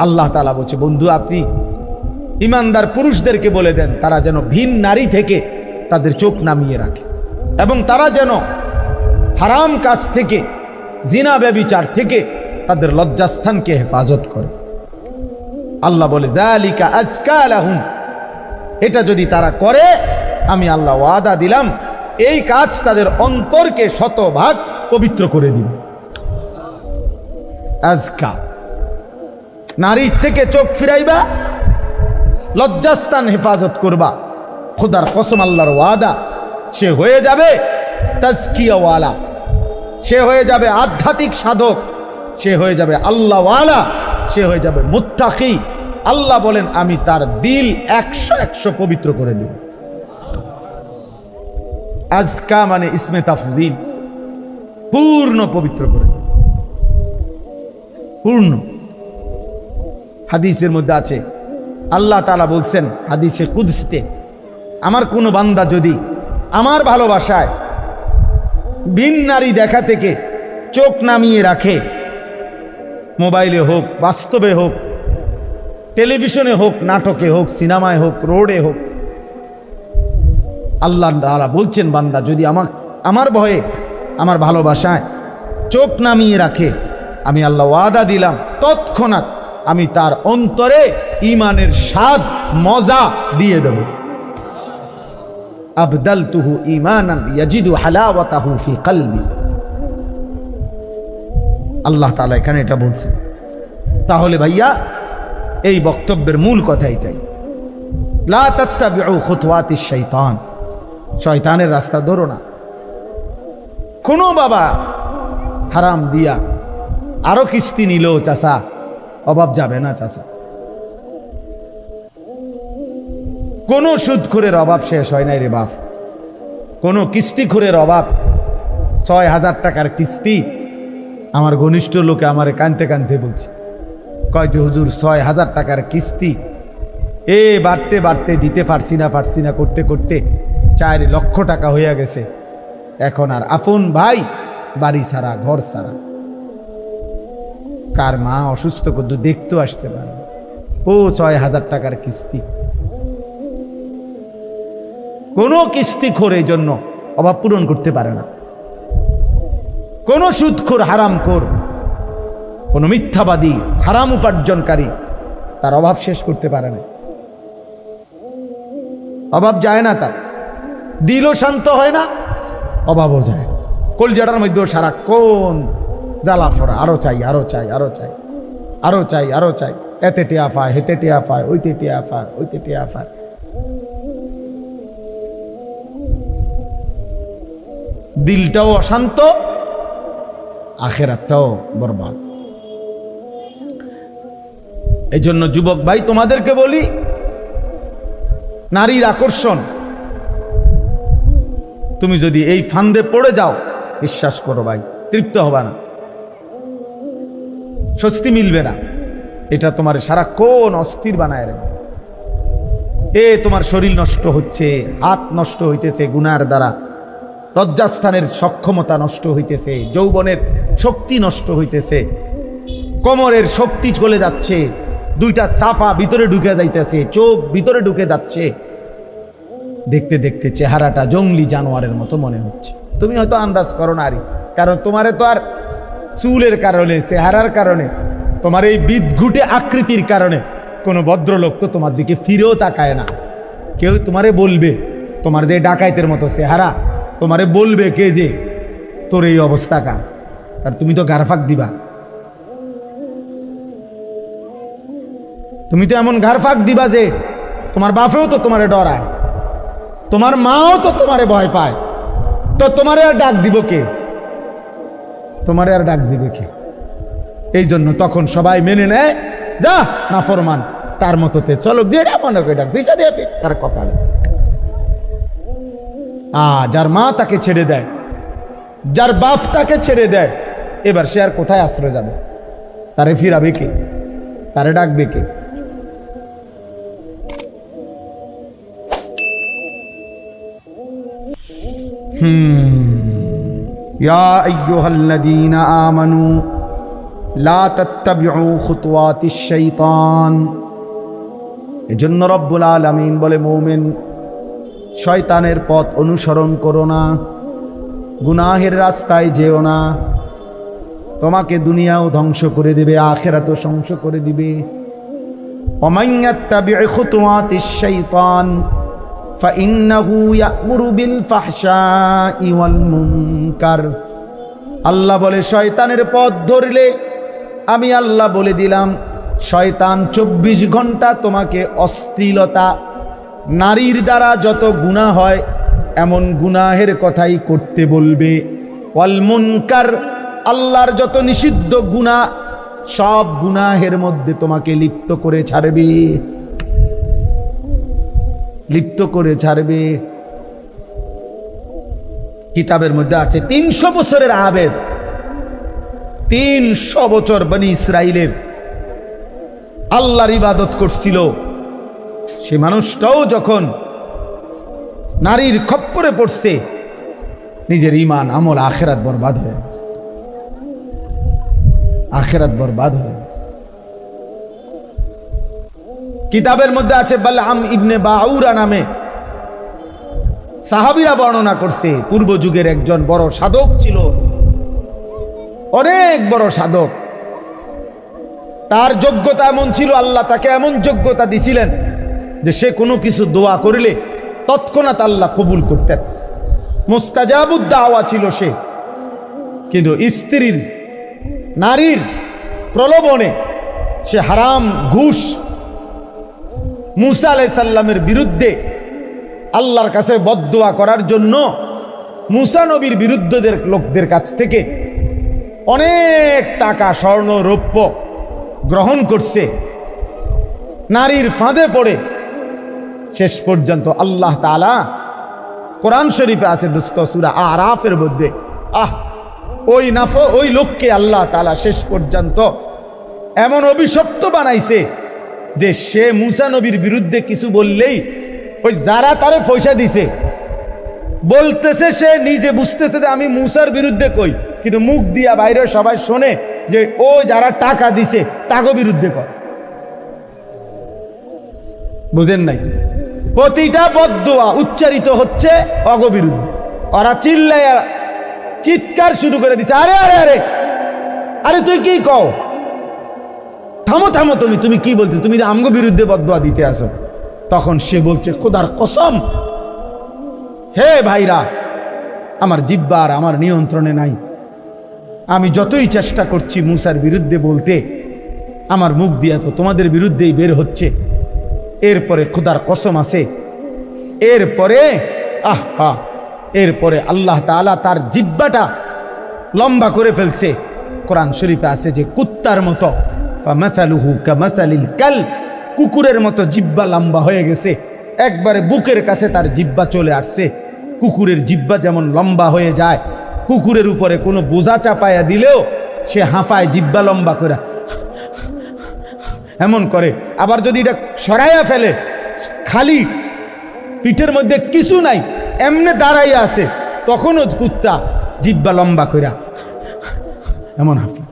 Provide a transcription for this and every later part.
আল্লাহ তাআলা বলছে, বন্ধু আপনি ইমানদার পুরুষদেরকে বলে দেন তারা যেন ভিন নারী থেকে তাদের চোখ নামিয়ে রাখে এবং তারা যেন হারাম কাজ থেকে, জিনা ব্যভিচার থেকে তাদের লজ্জাস্থানকে হেফাজত করে। আল্লাহ বলে যালিকা আজকা লাহুম, এটা যদি তারা করে আমি আল্লাহ ওয়াদা দিলাম এই কাজ তাদের অন্তরকে শতভাগ পবিত্র করে দিবে। আজকা, নারীর থেকে চোখ ফিরাইবা, লজ্জাস্থান হেফাজত করবা, খোদার কসম আল্লাহর ওয়াদা, সে হয়ে যাবে তাজকিয়াওয়ালা, সে হয়ে যাবে আধ্যাত্মিক সাধক, সে হয়ে যাবে আল্লাহওয়ালা, সে হয়ে যাবে মুত্তাকি। আল্লাহ বলেন আমি তার দিল 100 পবিত্র করে দেব। আজকা মানে ইসমে তাফজিল, পূর্ণ পবিত্র করে দেব, পূর্ণ। হাদিসের মধ্যে আছে আল্লাহ তাআলা বলছেন হাদিসে কুদসিতে, আমার কোনো বান্দা যদি আমার ভালোবাসায় ভিন নারী দেখা থেকে চোখ নামিয়ে রাখে, মোবাইলে হোক, বাস্তবে হোক, টেলিভিশনে হোক, নাটকে হোক, সিনেমায় হোক, রোডে হোক, আল্লাহ তাআলা বলছেন বান্দা যদি আমার ভয়ে, আমার ভালোবাসায় চোখ নামিয়ে রাখে, আমি আল্লাহ ওয়াদা দিলাম তৎক্ষণাৎ আমি তার অন্তরে ঈমানের স্বাদ মজা দিয়ে দেব। আবদালতুহু ঈমানান ইয়াজিদু হালাওয়াতাহু ফি কলবি। আল্লাহ তাআলা এখানে এটা বলছেন। তাহলে ভাইয়া এই বক্তব্যের মূল কথা এটাই, লা তাত্তাবিউ খুতুওয়াতিশ শাইতান, শয়তানের রাস্তা ধরো না। কোন বাবা হারাম দিয়া আরো কিস্তি নিল, চাচা অভাব যাবে না চাচা। কোন সুদখোরের অভাব শেষ হয় নাই রে বাপ, কোন কিস্তিখোরের অভাব। ৬,০০০ টাকার কিস্তি, আমার ঘনিষ্ঠ লোকে আমারে কানতে কানতে বলছে, কয় যে হুজুর ৬,০০০ টাকার কিস্তি বাড়তে বাড়তে দিতে পারছি না করতে করতে ৪ লক্ষ টাকা হইয়া গেছে। এখন আর আপন ভাই বাড়ি ছাড়া, ঘর ছাড়া, কার মা অসুস্থ কিন্তু দেখতেও আসতে পারে, ও ৬,০০০ টাকার কিস্তি। কোনো কিস্তিখোর এই জন্য অভাব পূরণ করতে পারে না, কোন সুদখোর, হারামখোর, কোন মিথ্যাবাদী, হারাম উপার্জনকারী তার অভাব শেষ করতে পারে না। অভাব যায় না, তার দিলও শান্ত হয় না, অভাবও যায়। কলজাটার মধ্যেও সারাক্ষণ জ্বালা ফোড়া, আরো চাই, আরো চাই, আরো চাই, আরো চাই, আরো চাই, এতে টিয়া পায়, হেতে টিয়া পায়, ওইতে টিয়া পায়, ওইতে টিয়া পায়। দিলটাও অশান্ত, আখিরাতটাও বরবাদ। এই জন্য যুবক ভাই তোমাদেরকে বলি, নারীর আকর্ষণ, তুমি যদি এই ফান্দে পড়ে যাও, বিশ্বাস করো ভাই তৃপ্ত হবা না, স্বস্তি মিলবে না। এটা তোমার সারাক্ষণ অস্থির বানায় রাখবে। তোমার শরীর নষ্ট হচ্ছে, হাত নষ্ট হইতেছে গুনার দ্বারা, লজ্জাস্থানের সক্ষমতা নষ্ট হইতেছে, যৌবনের শক্তি নষ্ট হইতেছে, কোমরের শক্তি চলে যাচ্ছে, দুইটা সাফা ভিতরে ঢুকে যাইতেছে, চোখ ভিতরে ঢুকে যাচ্ছে, দেখতে দেখতে চেহারাটা জঙ্গলি জানোয়ারের মতো মনে হচ্ছে। তুমি হয়তো আন্দাজ করো নারী, কারণ তোমারে তো আর চুলের কারণে, চেহারার কারণে, তোমার এই বিদঘুটে আকৃতির কারণে কোনো ভদ্রলোক তো তোমার দিকে ফিরেও তাকায় না। কেউ তোমারে বলবে, তোমার যে ডাকাইতের মতো চেহারা, তোমারে বলবে কে যে তোর এই অবস্থা কা, আর তুমি তো গারফাক দিবা, তুমি তো এমন গারফাক দিবা যে তোমার বাপেও তো তোমারে ডরায়, তোমার মাও তো তোমারে ভয় পায়, তো তোমারে আর ডাক দিব কে, তোমারে আর ডাক দিবে কে? এই জন্য তখন সবাই মেনে নেয়, যা না ফরমান, তার মতোতে চলো, যেটা মনে করে ডাক, ভিসা দিয়ে ফির তার কপালে। যার মা তাকে ছেড়ে দেয়, যার বাপ তাকে ছেড়ে দেয়, এবার সে আর কোথায় আশ্রয় যাবে? তারে ফিরাবে কে? তারে ডাকবে কে? ইয়া আইয়ুহাল্লাযীনা আমানু লা তাত্তাবিউ খুতুওয়াতিশ শাইতান। এজন্য রব্বুল আলামিন বলে, মুমিন শয়তানের পথ অনুসরণ করো না, গুনাহের রাস্তায় যেও না, তোমাকে দুনিয়াও ধ্বংস করে দিবে, আখিরাতও ধ্বংস করে দিবে। ওমান ইয়াত্তাবিউ খুতুওয়াতিশ শাইতান ফাইন্নাহু ইয়া'মুরু বিল ফাহশাই ওয়াল মুনকার। আল্লাহ বলে, শয়তানের পথ ধরলে আমি আল্লাহ বলে দিলাম, শয়তান 24 ঘন্টা তোমাকে অশ্লীলতা, নারীর দ্বারা যত গুনাহ হয় এমন গুনাহের কথাই করতে বলবে। ওয়াল মুনকার, আল্লাহর যত নিষিদ্ধ গুনাহ সব গুনাহের মধ্যে তোমাকে লিপ্ত করে ছাড়বে, লিপ্ত করে ছাড়বে। কিতাবের মধ্যে আছে 300 বছরের আবেদ, 300 বছর বনি ইসরাইলের আল্লাহর ইবাদত করছিল, সে মানুষটাও যখন নারীর খপ্পরে পড়ছে, নিজের ঈমান আমল আখিরাত বরবাদ হয়ে গেছে, আখিরাত বরবাদ হয়ে গেছে। কিতাবের মধ্যে আছে বালআম ইবনে বাউরা নামে সাহাবীরা বর্ণনা করছে, পূর্ব যুগের একজন বড় সাধক ছিল, অনেক বড় সাধক। তার যোগ্যতা এমন ছিল, আল্লাহ তাকে এমন যোগ্যতা দিছিলেন যে সে কোনো কিছু দোয়া করলে তৎক্ষণাৎ আল্লাহ কবুল করতেন, মুস্তাজাবুদ দাওয়া ছিল সে। কিন্তু স্ত্রীর, নারীর প্রলোভনে সে হারাম ঘুষ মুসা আলাইহিস সালামের বিরুদ্ধে আল্লাহর কাছে বদদুয়া করার জন্য মুসা নবীর বিরুদ্ধদের লোকদের কাছ থেকে অনেক টাকা, স্বর্ণ, রৌপ্য গ্রহণ করছে। নারীর ফাঁদে পড়ে শেষ পর্যন্ত আল্লাহ তাআলা কোরআন শরীফে আছে দোস্ত, সূরা আরাফের মধ্যে, ওই লোককে আল্লাহ তাআলা শেষ পর্যন্ত এমন অভিশপ্ত বানাইছে যে সে মুসা নবীর বিরুদ্ধে কিছু বললেই ওই যারা তারে পয়সা দিছে বলতেছে, সে নিজে বুঝতেছে যে আমি মুসার বিরুদ্ধে কই, কিন্তু মুখ দিয়া বাইরে সবাই শোনে যে ও যারা টাকা দিছে তাকে বিরুদ্ধে কয়। বুঝেন নাই? প্রতিটা বদদুয়া উচ্চারিত হচ্ছে অগ বিরুদ্ধে। ওরা চিল্লায়া চিৎকার শুরু করে দিচ্ছে, আরে আরে আরে আরে তুই কি কও, থামো থামো, তুমি কি বলছো, তুমি আমগো বিরুদ্ধে বদদুয়া দিতে আসো। তখন সে বলছে, খোদার কসম, হে ভাইরা, আমার জিহ্বা আর আমার নিয়ন্ত্রণে নাই, আমি যতই চেষ্টা করছি মুসার বিরুদ্ধে বলতে, আমার মুখ দিয়া তো তোমাদের বিরুদ্ধেই বের হচ্ছে। এরপরে খোদার কসম আছে, এরপরে আল্লাহ তাআলা তার জিহ্বাটা লম্বা করে ফেলছে। কোরআন শরীফে আছে যে কুত্তার মতো, ফামাসালুহু কামাসালিল কালব, কুকুরের মতো জিহ্বা লম্বা হয়ে গেছে, একবারে বুকের কাছে তার জিহ্বা চলে আসছে। কুকুরের জিহ্বা যেমন লম্বা হয়ে যায়, কুকুরের উপরে কোনো বোঝা চাপায়া দিলেও সে হাঁফায় জিহ্বা লম্বা করে এমন করে। আবার যদি এটা সরাইয়া ফেলে, খালি পিঠের মধ্যে কিছু নাই, এমনে দাঁড়াইয়া আছে, তখনও কুত্তা জিহ্বা লম্বা করে এমন হাঁফা।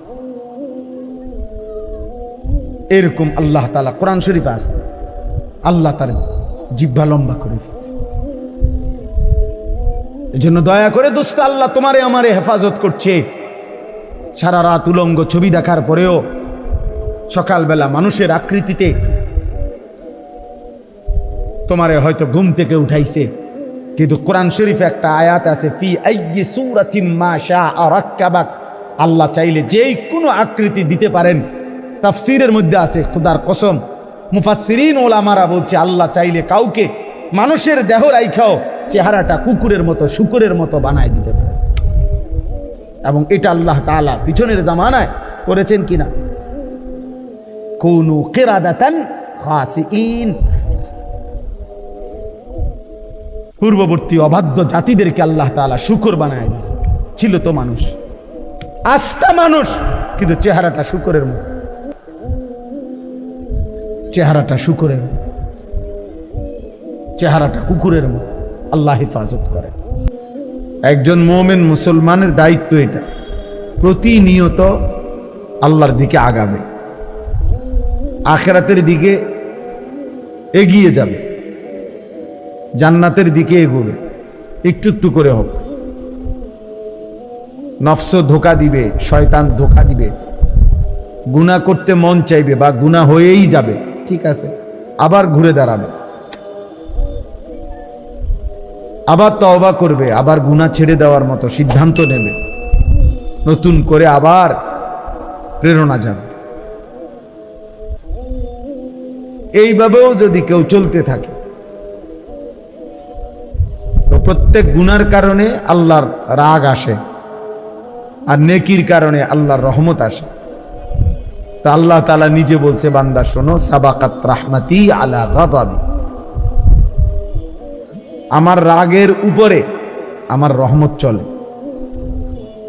এরকম আল্লাহ তাআলা কোরআন শরীফে আছে, আল্লাহ তার জিহ্বা লম্বা করে ফেলছে। এই জন্য দয়া করে দোস্ত, আল্লাহ তোমারে আমারে হেফাজত করছে। সারা রাত উলঙ্গ ছবি দেখার পরেও সকালবেলা মানুষের আকৃতিতে তোমারে হয়তো ঘুম থেকে উঠাইছে, কিন্তু কোরআন শরীফে একটা আয়াত আছে, ফি আইয়ি সূরাতিম মা শাআ রাক্কাবাক, আল্লাহ চাইলে যেই কোনো আকৃতি দিতে পারেন। তাফসীরের মধ্যে আছে, খোদার কসম, মুফাসসিরিন ওলামারা বলছে আল্লাহ চাইলে কাউকে মানুষের দেহ রাইখাও চেহারাটা কুকুরের মতো, শুকুরের মতো বানায় দিতে পারে। এবং এটা আল্লাহ তাআলা পিছনের জামানায় করেছেন কিনা, কুনু কিরাদাতান খাসিইন, পূর্ববর্তী অবাধ্য জাতিদেরকে আল্লাহ তাআলা শুকর বানায় দিয়েছে। ছিল তো মানুষ, আস্তা মানুষ, কিন্তু চেহারাটা শুকরের মতো, চেহারাটা শুকরের মতো, চেহারাটা কুকুরের মতো। আল্লাহ হেফাজত করে। একজন মুমিন মুসলমানের দায়িত্ব এটা, প্রতিনিয়ত আল্লাহর দিকে আগাবে, আখিরাতের দিকে এগিয়ে যাবে, জান্নাতের দিকে এগোবে, একটু একটু করে হোক। নফস ধোঁকা দিবে, শয়তান ধোঁকা দিবে, গুনাহ করতে মন চাইবে বা গুনাহ হয়েই যাবে, ঠিক আছে, আবার ঘুরে দাঁড়াবে, আবার তওবা করবে, আবার গুনাহ ছেড়ে দেওয়ার মতো সিদ্ধান্ত নেবে, নতুন করে আবার প্রেরণা যাবে। এইভাবেও যদি কেউ চলতে থাকে তো প্রত্যেক গুনার কারণে আল্লাহর রাগ আসে, আর নেকির কারণে আল্লাহর রহমত আসে। তা আল্লাহ তাআলা নিজে বলছে, বান্দা শোনো, সাবাকাত রাহমাতি আলা গাদাবি, আমার রাগের উপরে আমার রহমত চলে,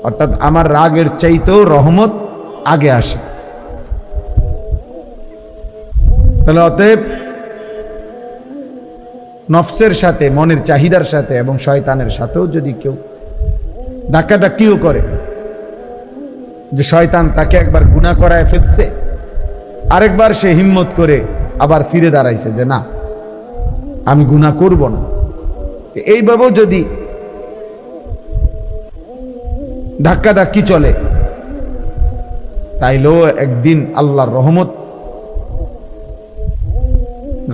অর্থাৎ আমার রাগের চাইতেও রহমত আগে আসে। তাহলে অতএব নফসের সাথে, মনের চাহিদার সাথে এবং শয়তানের সাথেও যদি কেউ ধাক্কাধাক্কিও করে, যে শয়তান তাকে একবার গুনাহ করায় ফেলছে, আরেকবার সে হিম্মত করে আবার ফিরে দাঁড়াইছে যে না, আমি গুনাহ করব না, এইভাবেও যদি ধাক্কাধাক্কি চলে, তাইলেও একদিন আল্লাহর রহমত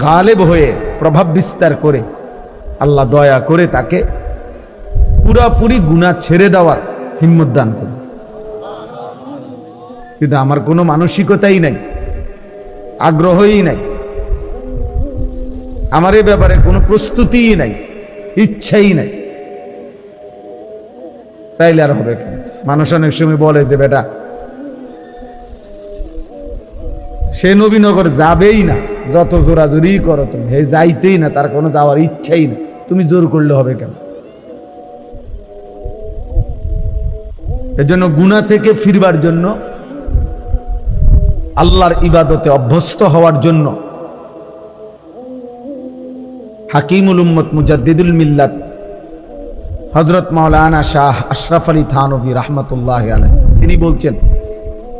গালেব হয়ে প্রভাব বিস্তার করে আল্লাহ দয়া করে তাকে পুরাপুরি গুনাহ ছেড়ে দেওয়ার হিম্মত দান করে। কিন্তু আমার কোনো মানসিকতাই নাই, আগ্রহই নাই, আমার এই ব্যাপারে কোনো প্রস্তুতিই নাই, ইচ্ছাই নাই, তাইলে আর হবে কেন? মানুষ অনেক সময় বলে যে বেটা সে নবীনগর যাবেই না, যত জোরাজোরি করো তুমি, হে যাইতেই না, তার কোনো যাওয়ার ইচ্ছাই না, তুমি জোর করলে হবে কেন? এজন্য গুনাহ থেকে ফিরবার জন্য, আল্লাহর ইবাদতে অভ্যস্ত হওয়ার জন্য হাকিমুল উম্মত মুজাদ্দিদুল মিল্লাত হযরত মাওলানা শাহ আশরাফ আলী থানভী রাহমাতুল্লাহি আলাইহি তিনি বলছেন,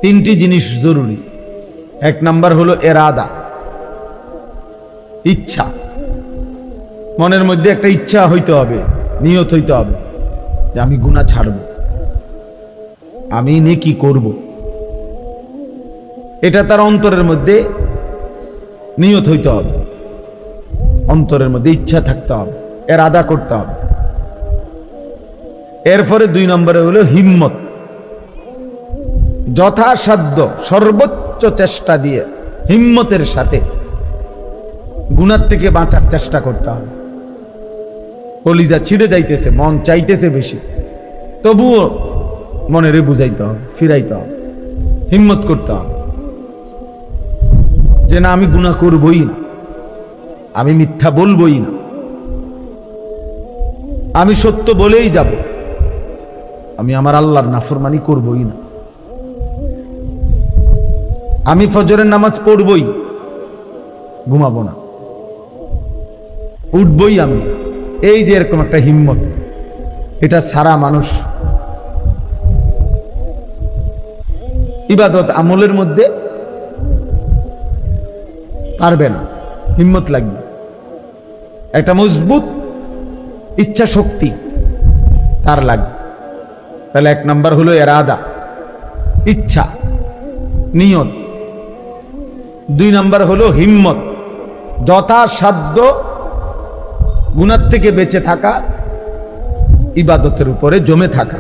তিনটি জিনিস জরুরি। এক নাম্বার হলো এরাদা, ইচ্ছা। মনের মধ্যে একটা ইচ্ছা হইতে হবে, নিয়ত হইতে হবে যে আমি গুনাহ ছাড়ব, আমি নেকি করব। এটা তার অন্তরের মধ্যে নিয়ত হইতে হবে, অন্তরের মধ্যে ইচ্ছা থাকতে হবে, এরাদা করতে হবে। এরপরে দুই নম্বরে হলো হিম্মত, যথাসাধ্য সর্বোচ্চ চেষ্টা দিয়ে হিম্মতের সাথে গুনাহ থেকে বাঁচার চেষ্টা করতে হবে। কলিজা ছিঁড়ে যাইতেছে, মন চাইতেছে বেশি, তবুও মনেরে বুঝাইতে হবে, ফিরাইতে হবে, হিম্মত করতে হবে যে না, আমি গুনাহ করবই না, আমি মিথ্যা বলবই না, আমি সত্য বলেই যাব, আমি আমার আল্লাহর নাফরমানি করবই না, আমি ফজরের নামাজ পড়বই, ঘুমাবো না, উঠবই আমি। এই যে এরকম একটা হিম্মত, এটা সারা মানুষ ইবাদত আমলের মধ্যে পারবে না, হিম্মত লাগবে, একটা মজবুত ইচ্ছা শক্তি তার লাগবে। তাহলে এক নাম্বার হলো এরাদা, ইচ্ছা, নিয়ত। দুই নাম্বার হলো হিম্মত, যথাসাধ্য গুনাহ থেকে বেঁচে থাকা, ইবাদতের উপরে জমে থাকা।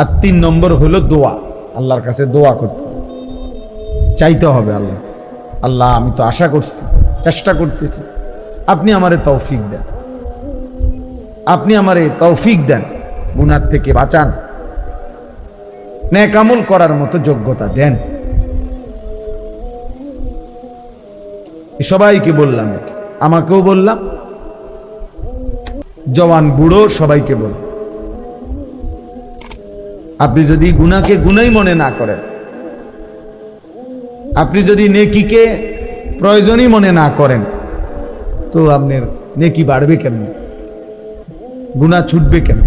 আর তিন নম্বর হলো দোয়া, আল্লাহর কাছে দোয়া করতে হবে, চাইতে হবে আল্লাহর কাছে, আল্লাহ আমি তো আশা করছি, চেষ্টা করতেছি, আপনি আমারে তৌফিক দেন, আপনি আমারে তৌফিক দেন, গুনাহ থেকে বাঁচান, নেক আমল করার মতো যোগ্যতা দেন। সবাইকে বললাম, এটা আমাকেও বললাম, জওয়ান বুড়ো সবাইকে বল, আপনি যদি গুনাহকে গুনাহই মনে না করেন, আপনি যদি নেকিকে প্রয়োজনই মনে না করেন, তো আপনার নেকি বাড়বে কেন? গুনাহ ছুটবে কেন?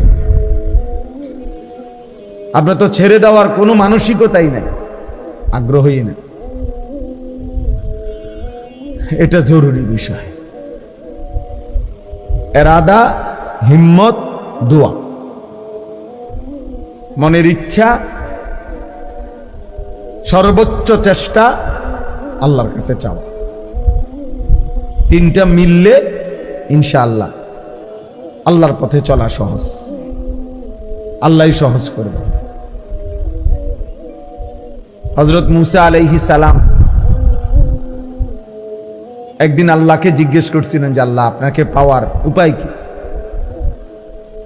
আপনার তো ছেড়ে দেওয়ার কোনো মানসিকতাই নাই। আগ্রহী না। এটা জরুরি বিষয়। এরাদা, হিম্মত, দোয়া, মনের ইচ্ছা, সর্বোচ্চ চেষ্টা, আল্লাহর কাছে চাওয়া, তিনটা মিললে ইনশাআল্লাহ আল্লাহর পথে চলা সহজ। আল্লাহই সহজ করবে। হযরত মুসা আলাইহিস সালাম একদিন আল্লাহকে জিজ্ঞেস করছিলেন যে আল্লাহ, আপনাকে পাওয়ার উপায় কি?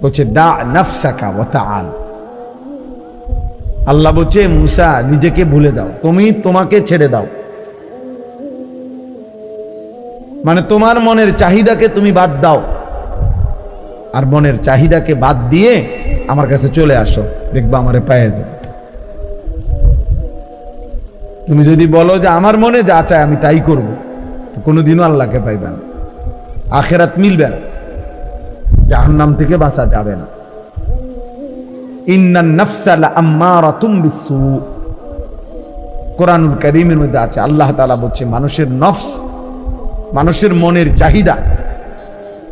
বলছে দা নাফসাকা ওয়া তাআল। আল্লাহ বলছে মুসা, নিজেকে ভুলে যাও, তুমি তোমাকে ছেড়ে দাও। মানে তোমার মনের চাহিদাকে তুমি বাদ দাও, আর মনের চাহিদাকে বাদ দিয়ে আমার কাছে চলে আসো, দেখবা আমারে পেয়ে যাবে। তুমি যদি বলো যে আমার মনে যা চায় আমি তাই করব, তো কোনোদিনও আল্লাহকে পাইবে না, আখিরাত মিলবে না, জাহান্নাম থেকে বাঁচা যাবে না। ইন্নান নাফসা লাআম্মারাতুম বিসসু, কোরআনুল কারীমের মধ্যে আছে। আল্লাহ তাআলা বলছে মানুষের নফস, মানুষের মনের চাহিদা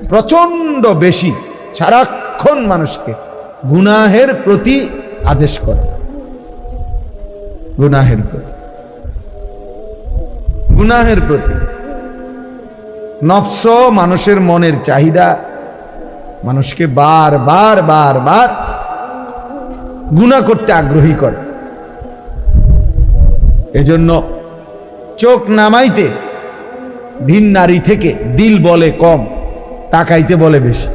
প্রচন্ড বেশি, সারাক্ষণ মানুষকে গুনাহের প্রতি আদেশ করে, গুনাহের প্রতি, গুনাহের প্রতি। নফস, মানুষের মনের চাহিদা মানুষকে বার বার বার বার গুনাহ করতে আগ্রহী করে। এজন্য চোখ নামাইতে ভিন নারী থেকে দিল বলে কম, তাকাইতে বলে বেশি।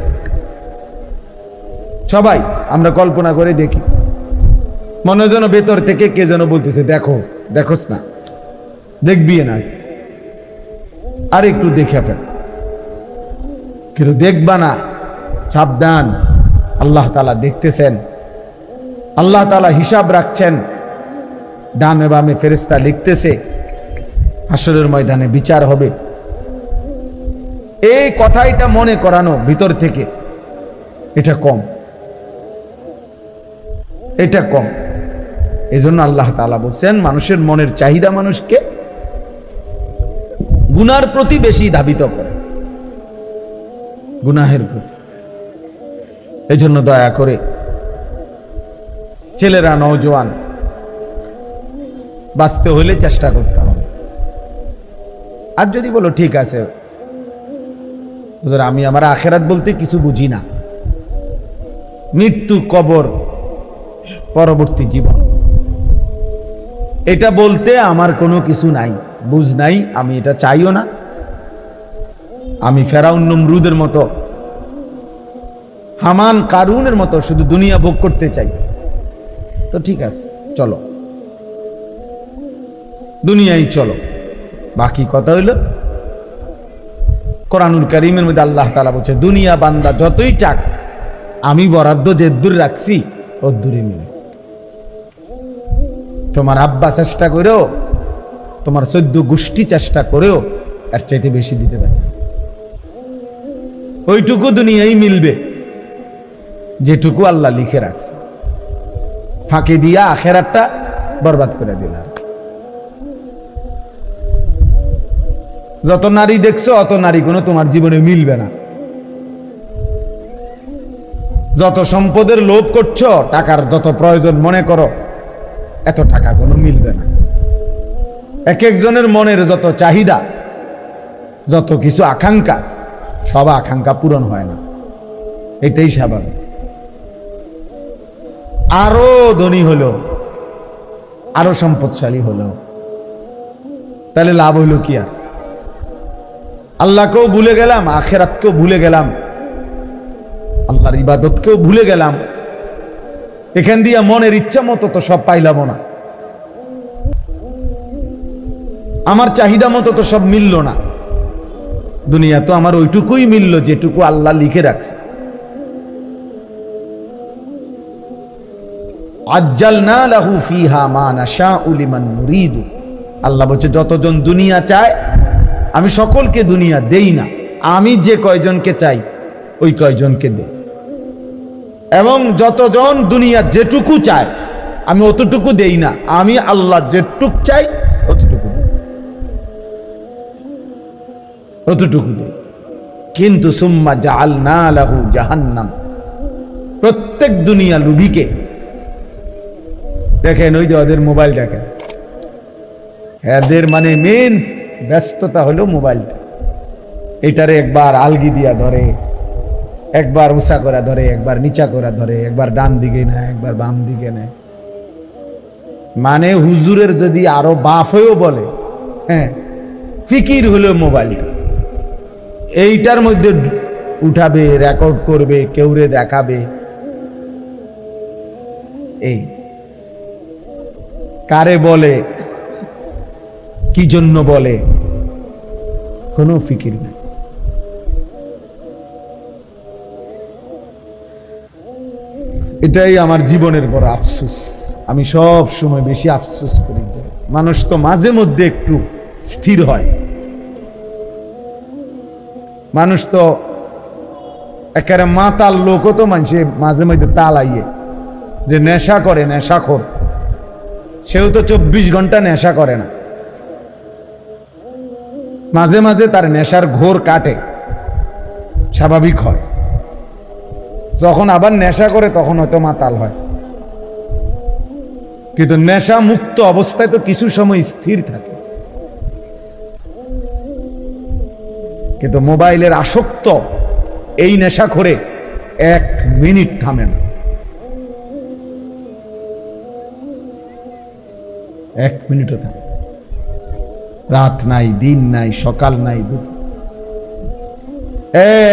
সবাই আমরা কল্পনা করে দেখি, মনে যেন ভেতর থেকে কে যেন বলতেছে দেখো, দেখোস না, দেখবি না, আর একটু দেখে ফেল, কিন্তু দেখবা না, সাবধান, আল্লাহ তাআলা দেখতেছেন, আল্লাহ তাআলা হিসাব রাখছেন, ডানে বামে ফেরেশতা লিখতেছে, হাসরের ময়দানে বিচার হবে। এই কথাটা মনে করানো ভিতর থেকে, এটা কম, এটা কম। এজন্য আল্লাহ তাআলা বলছেন মানুষের মনের চাহিদা মানুষকে গুনার প্রতি বেশি ধাবিত করে, গুনাহের প্রতি। এজন্য দয়া করে ছেলেরা, নওজোয়ান, বাঁচতে হলে চেষ্টা করতে হবে। আর যদি বলো ঠিক আছে হুজুর, আমি আমার আখিরাত বলতে কিছু বুঝি না, মৃত্যু, কবর, পরবর্তী জীবন, এটা বলতে আমার কোনো কিছু নাই, বুঝ নাই, আমি এটা চাইও না, আমি ফেরাউন নমরুদের মতো, হামান কারুনের মতো শুধু দুনিয়া ভোগ করতে চাই, তো ঠিক আছে, চলো দুনিয়াই চলো। বাকি কথা হইল কোরআনুল কারীমের মধ্যে আল্লাহ তাআলা বলছে দুনিয়া বান্দা যতই চাক, আমি বরাদ্দ যে দূর রাখছি ও দূরে মিলে। তোমার আব্বা চেষ্টা করেও, তোমার 14 গোষ্ঠী চেষ্টা করেও এর চাইতে বেশি দিতে পারে, ওইটুকু দুনিয়াই মিলবে যেটুকু আল্লাহ লিখে রাখছে। ফাঁকি দিয়া আখিরাতটা বরবাদ করে দিলাম। যত নারী দেখছো অত নারী কোনো তোমার জীবনে মিলবে না। যত সম্পদের লোভ করছো, টাকার যত প্রয়োজন মনে করো, এত টাকা কোনো মিলবে না। এক একজনের মনের যত চাহিদা, যত কিছু আকাঙ্ক্ষা, সব আকাঙ্ক্ষা পূরণ হয় না, এটাই স্বাভাবিক। আরো ধনী হলো, আরো সম্পদশালী হলো, তাহলে লাভ হইল কি? আর আল্লাহকেও ভুলে গেলাম, আখিরাতকেও ভুলে গেলাম, আল্লাহর ইবাদতকেও ভুলে গেলাম। এখান দিয়ে মনের ইচ্ছা মতো তো সব পাইলাম না, আমার চাহিদা মতো তো সব মিলল না। দুনিয়া তো আমার ওইটুকুই মিলল যেটুকু আল্লাহ লিখে রাখছে। আজ্জালনা লাহু ফিহা মা নাশাউ লিমান নুরিদু। আল্লাহ বলছে যতজন দুনিয়া চায় আমি সকলকে দুনিয়া দেই না, আমি যে কয়জনকে চাই ওই কয়জনকে দেই। এবং যতজন দুনিয়া যেটুকু চায় আমি অতটুকু দেই না, আমি আল্লাহ যেটুক চাই অতটুকু দেই, অতটুকু দেই। কিন্তু সুম্মা জাআলনা লাহু জাহান্নাম, প্রত্যেক দুনিয়া লুভিকে দেখেন, ওই যে ওদের মোবাইল দেখেন, এদের মানে মেন ব্যস্ততা হলো মোবাইলটা। এটারে একবার আলগি দিয়া ধরে, একবার উঁচা করা ধরে, একবার নিচা করা ধরে, একবার ডান দিকে নেয়, একবার বাম দিকে নেয়। মানে হুজুরের যদি আরো বাপ হয়েও বলে, হ্যাঁ ফিকির হলো মোবাইলটা, এইটার মধ্যে উঠাবে, রেকর্ড করবে, কেউরে দেখাবে। এই কারে বলে, কি জন্য বলে, কোনো ফিকির নাই। এটাই আমার জীবনের বড় আফসোস। আমি সব সময় বেশি আফসোস করি যে মানুষ তো মাঝে মধ্যে একটু স্থির হয়, মানুষ তো একেবারে মাতাল লোকও তো মানুষে মাঝে মধ্যে তালাইয়ে যে নেশা করে, নেশাখোর, সেও তো 24 ঘন্টা নেশা করে না, মাঝে মাঝে তার নেশার ঘোর কাটে, স্বাভাবিক হয়। যখন আবার নেশা করে তখন হয়তো মাতাল হয়। কিন্তু নেশা মুক্ত অবস্থায় তো কিছু সময় স্থির থাকে। কিন্তু মোবাইলের আসক্ত এই নেশা করে 1 মিনিট থামে না, 1 মিনিটও থামে। রাত নাই, দিন নাই, সকাল নাই,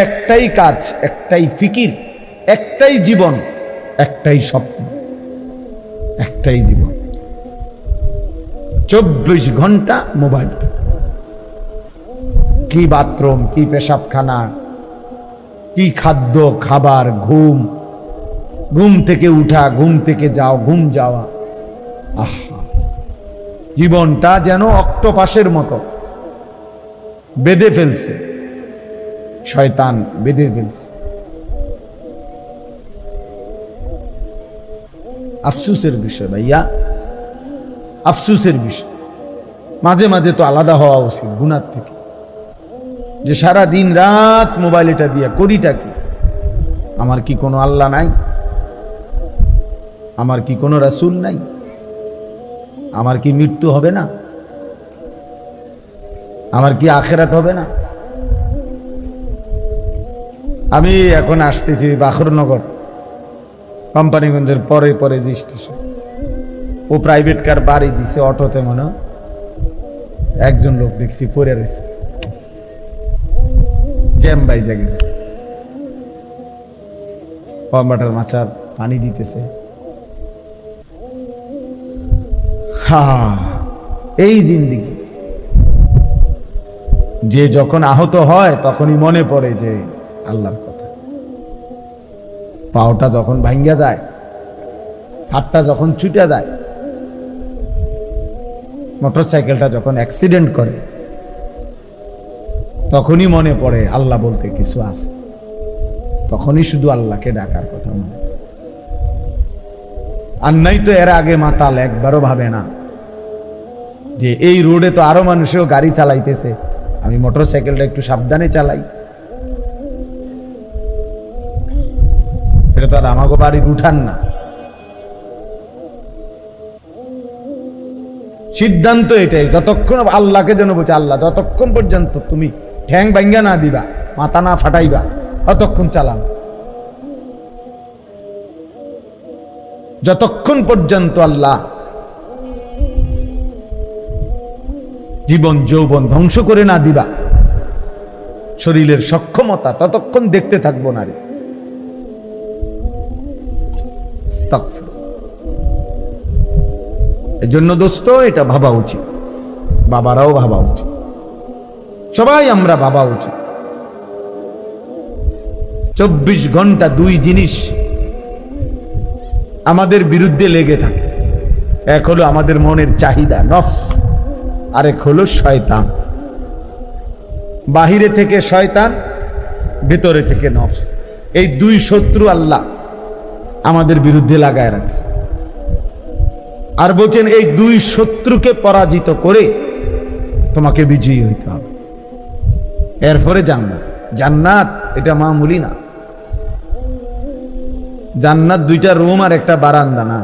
একটাই কাজ, একটাই ফিকির, একটাই জীবন, একটাই স্বপ্ন, একটাই জীবন। 24 ঘন্টা মোবাইল। কি বাথরুম, কি পেশাবখানা, কি খাদ্য খাবার, ঘুম, ঘুম থেকে উঠা, ঘুম থেকে যাও, ঘুম যাওয়া। আহা, জীবনটা যেন অক্টোপাসের মতো বেঁধে ফেলছে, শয়তান বেঁধে ফেলছে। আফসোসের বিষয় ভাইয়া, আফসোসের বিষয়। মাঝে মাঝে তো আলাদা হওয়া উচিত গুনার থেকে, যে সারা দিন রাত মোবাইল এটা দিয়া করিটা কি? আমার কি কোনো আল্লাহ নাই? আমার কি কোনো রাসূল নাই? আমার কি মৃত্যু হবে না? আমার কি আখিরাত হবে না? আমি এখন আসতেছি বাখরনগর, কোম্পানিগঞ্জের পরে পরে যে স্টেশন, ও প্রাইভেট কার বাড়ি দিছে, অটোতে মনে একজন লোক দেখছি পড়ে রয়েছে, জ্যাম বাইজা গেছে, কম্বাটার মাচার পানি দিতেছে। এই জিন্দিগি। যে যখন আহত হয় তখনই মনে পড়ে যে আল্লাহর কথা। পাওটা যখন ভাঙ্গা যায়, হাতটা যখন ছুটে যায়, মোটরসাইকেলটা যখন অ্যাক্সিডেন্ট করে, তখনই মনে পড়ে আল্লাহ বলতে কিছু আছে। তখনই শুধু আল্লাহকে ডাকার কথা মনে। আর নাই তো এর আগে মাতাল একবারও ভাবে না যে এই রোডে তো আরো মানুষও গাড়ি চালাইতেছে, আমি মোটরসাইকেলটা একটু সাবধানে চালাই। এটা তো আর আমাকে বাড়ির উঠান না। সিদ্ধান্ত এটাই, যতক্ষণ আল্লাহকে যেন বলছে, আল্লাহ যতক্ষণ পর্যন্ত তুমি ঠ্যাং ভাঙ্গা না দিবা, মাথা না ফাটাইবা, ততক্ষণ চালাম। যতক্ষণ পর্যন্ত আল্লাহ জীবন যৌবন ধ্বংস করে না দিবা, শরীরের সক্ষমতা, ততক্ষণ দেখতে থাকবো না রে। এজন্য দোস্ত, এটা ভাবা উচিত, বাবারাও ভাবা উচিত, সবাই আমরা ভাবা উচিত। 24 ঘন্টা 2 জিনিস আমাদের বিরুদ্ধে লেগে থাকে। এক হলো আমাদের মনের চাহিদা, নফস, আরেক হলো শয়তান। বাহিরে থেকে শয়তান, ভিতরে থেকে নফস। এই 2 শত্রু আল্লাহ আমাদের বিরুদ্ধে লাগায় রাখছে। আর বলছেন এই দুই শত্রুকে পরাজিত করে তোমাকে বিজয়ী হইতে হবে, এরপরে জান্নাত। জান্নাত এটা মামুলি না। জান্নাত দুইটা রুম আর একটা বারান্দা না।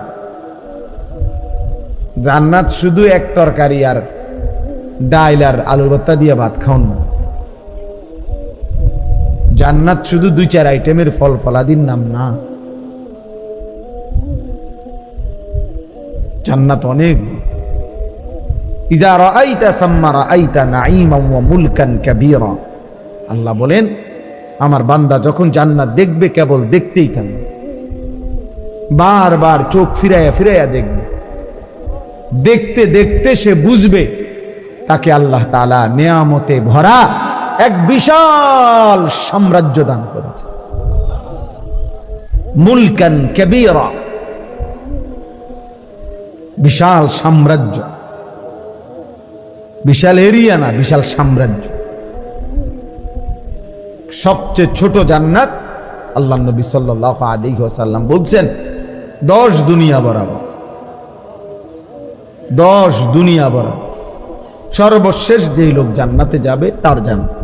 জান্নাত শুধু এক তরকারি আর ডাইল আর আলু ভর্তা দিয়ে ভাত খাওন না। জান্নাত শুধু 2-4 আইটেমের ফল ফলাদির নাম না। জান্নাত অনেক। ইজা রাআইতা সাম্মা রাআইতা নাঈমান ওয়া মুলকান কাবীরা। আল্লাহ বলেন আমার বান্দা যখন জান্নাত দেখবে কেবল দেখতেই থাকবে, বারবার চোখ ফিরাইয়া ফিরাইয়া দেখবে। দেখতে দেখতে সে বুঝবে তাকে আল্লাহ তাআলা নিয়ামতে ভরা এক বিশাল সাম্রাজ্য দান করেছে। মুলকান কাবীরা, বিশাল সাম্রাজ্য, বিশাল এরিয়া না, বিশাল সাম্রাজ্য। সবচেয়ে ছোট জান্নাত আল্লাহ নবী সাল্লাল্লাহু আলাইহি ওয়াসাল্লাম বলছেন 10 দুনিয়া বরাবর। 10 দুনিয়া বরাবর। সর্বশেষ যেই লোক জান্নাতে যাবে তার জান্নাত।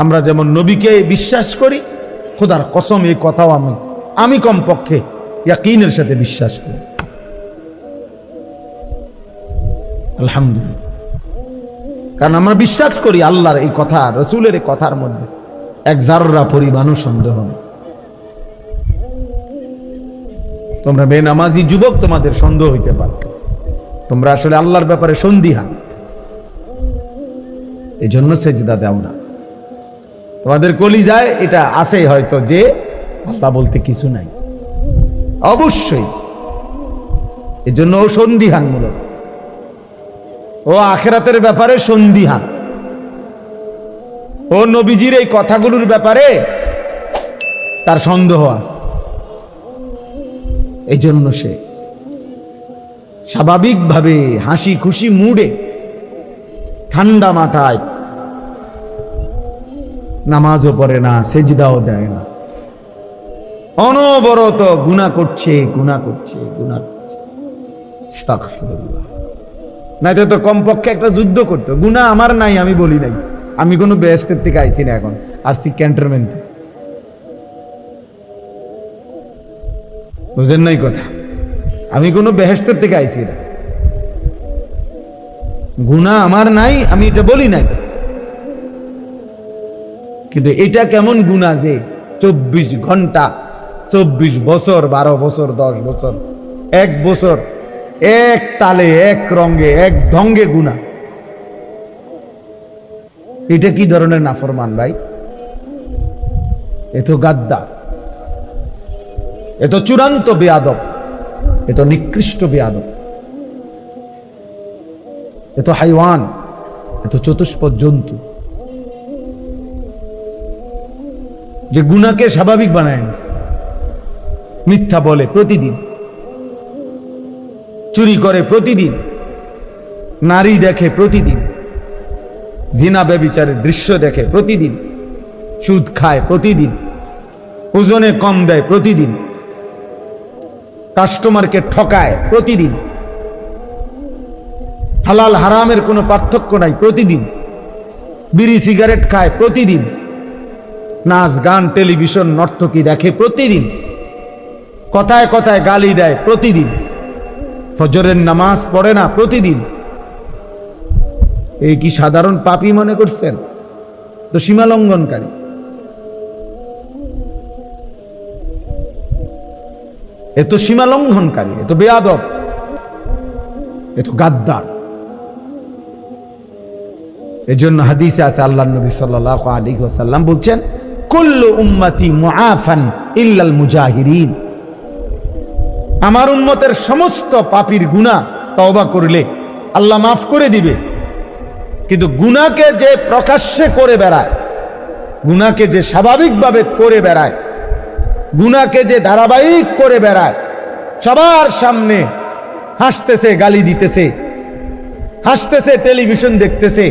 আমরা যেমন নবীকে বিশ্বাস করি, খোদার কসম এই কথাও আমি কমপক্ষে ইয়াকিনের সাথে বিশ্বাস করি। আলহামদুলিল্লাহ। কারণ আমরা বিশ্বাস করি আল্লাহর এই কথা, রসুলের এই কথার মধ্যে এক জাররা পরিমাণও সন্দেহ নেই। তোমরা বেনামাজি যুবক, তোমাদের সন্দেহ হইতে পারে, তোমরা আসলে আল্লাহর ব্যাপারে সন্দিহান, এই জন্য সেজদা দাও না। তোমাদের কলিজায় এটা আছে হয়তো যে আল্লাহ বলতে কিছু নাই, অবশ্যই। এজন্য ও সন্দিহান মূলক, ও আখিরাতের ব্যাপারে সন্দিহান, ও নবীজির এই কথাগুলোর ব্যাপারে তার সন্দেহ আছে। এই জন্য সে স্বাভাবিকভাবে হাসি খুশি মুডে ঠান্ডা মাথায় নামাজও পড়ে না, সেজদাও দেয় না, অনবরত গুনাহ করছে, গুনাহ করছে, গুনাহ করছে। আস্তাগফিরুল্লাহ। না তো কমপক্ষে একটা যুদ্ধ করতো। গুনাহ আমার নাই, আমি বলি নাই, আমি কোনো বেহেশতের থেকে আইছি না, এখন আসছি ক্যান্টনমেন্ট থেকে। বুঝেন নাই কথা? আমি কোনো বেহেশতের থেকে আইছি না, গুনাহ আমার নাই, আমি এটা বলি নাই। কিন্তু এটা কেমন গুনাহ যে 24 ঘন্টা, 24 বছর, 12 বছর, 10 বছর, 1 বছর এক তালে, এক রঙে, এক ঢঙ্গে গুনাহ। এটা কি ধরনের নাফরমান ভাই? এ তো গাদ্দার, এ তো চূড়ান্ত বেয়াদব, এ তো নিকৃষ্ট বেয়াদব, এ তো হাইওয়ান, এ তো চতুষ্পদ জন্তু, যে গুনাহকে স্বাভাবিক বানায় নিছে। মিথ্যা বলে প্রতিদিন, চুরি করে প্রতিদিন, নারী দেখে প্রতিদিন, জিনা ব্যভিচারের দৃশ্য দেখে প্রতিদিন, সুদ খায় প্রতিদিন, ওজনে কম দেয় প্রতিদিন, কাস্টমারকে ঠকায় প্রতিদিন, হালাল হারামের কোনো পার্থক্য নাই প্রতিদিন, বিড়ি সিগারেট খায় প্রতিদিন, নাচ গান টেলিভিশন নর্তকী দেখে প্রতিদিন, কথায় কথায় গালি দেয় প্রতিদিন, ফজরের নামাজ পড়ে না প্রতিদিন। এই কি সাধারণ পাপী মনে করছেন? তো সীমা লঙ্ঘনকারী। এ তো সীমা লঙ্ঘনকারী, এ তো বেয়াদব, এ তো গাদ্দার। এজন্য হাদিসে আছে আল্লাহর নবী সাল্লাল্লাহু আলাইহি ওয়াসাল্লাম বলছেন, কুল্লু উম্মতি মুআফান ইল্লাল মুজাহিরিন। আমার উম্মতের সমস্ত পাপীর গুনাহ তওবা করলে আল্লাহ মাফ করে দিবে, কিন্তু গুনাহকে যে প্রকাশ্যে করে বেড়ায়, গুনাহকে যে স্বাভাবিকভাবে করে বেড়ায়, গুনাহকে যে ধারাবাহিক করে বেড়ায়, সবার সামনে হাসতেছে, গালি দিতেছে, হাসতেছে, টেলিভিশন দেখতেছে,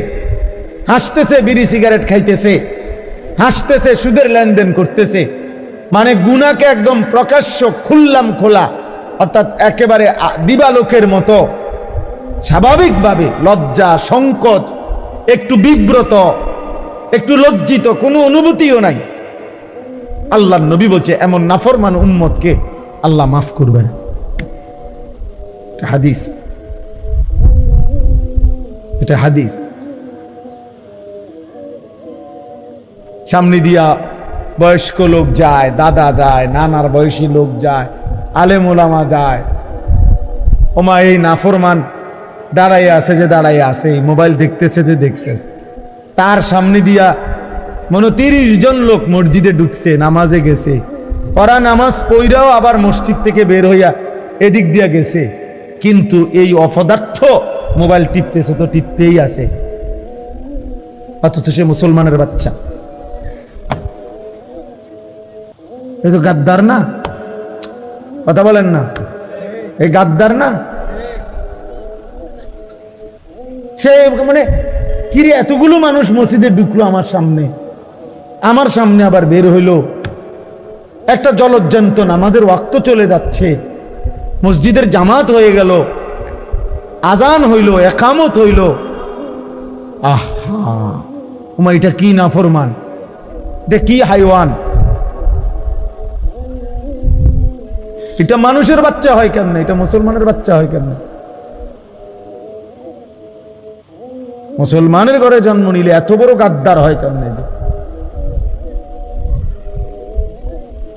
হাসতেছে, বিড়ি সিগারেট খাইতেছে, হাসতেছে, সুদের লেনদেন করতেছে, মানে গুনাহকে একদম প্রকাশ্য খুললাম খোলা অর্থাৎ একেবারে দিবালোকের মতো স্বাভাবিকভাবে লজ্জা, সংকোচ, একটু বিব্রত, একটু লজ্জিত, কোনো অনুভূতিও নাই। আল্লাহর নবী বলছে এমন নাফরমান উম্মতকে আল্লাহ মাফ করবেন। হাদিস, এটা হাদিস। সামনে দিয়া বয়স্ক লোক যায়, দাদা যায়, নানার বয়সী লোক যায়, আলেম ওলামা যায়, ওমা এই নাফরমান দাঁড়াইয়া আছে যে দাঁড়াইয়া আছে, মোবাইল দেখতেছে যে দেখতেছে, তার সামনে দিয়া মনে 30 জন লোক মসজিদে ঢুকছে, নামাজে গেছে, ওরা নামাজ পইরাও আবার মসজিদ থেকে বের হইয়া এদিক দিয়া গেছে, কিন্তু এই অপদার্থ মোবাইল টিপতেছে তো টিপতেই আছে, অথচ সে মুসলমানের বাচ্চা। এই তো গাদ্দার না? কথা বলেন না, এই গাদ্দার না? সে মানে কিরে এতগুলো মানুষ মসজিদে ঢুকলো আমার সামনে আবার বের হইল, একটা জলজ্জান্ত নামাজের ওয়াক্ত চলে যাচ্ছে, মসজিদের জামাত হয়ে গেল, আজান হইল, একামত হইল, আহা ওমা এটা কি নাফরমান, এটা কি হাইওয়ান, এটা মানুষের বাচ্চা হয় কেমনে, এটা মুসলমানের বাচ্চা হয় কেমনে? মুসলমানের ঘরে জন্ম নিলে এত বড় গাদ্দার হয় কেমনে? যে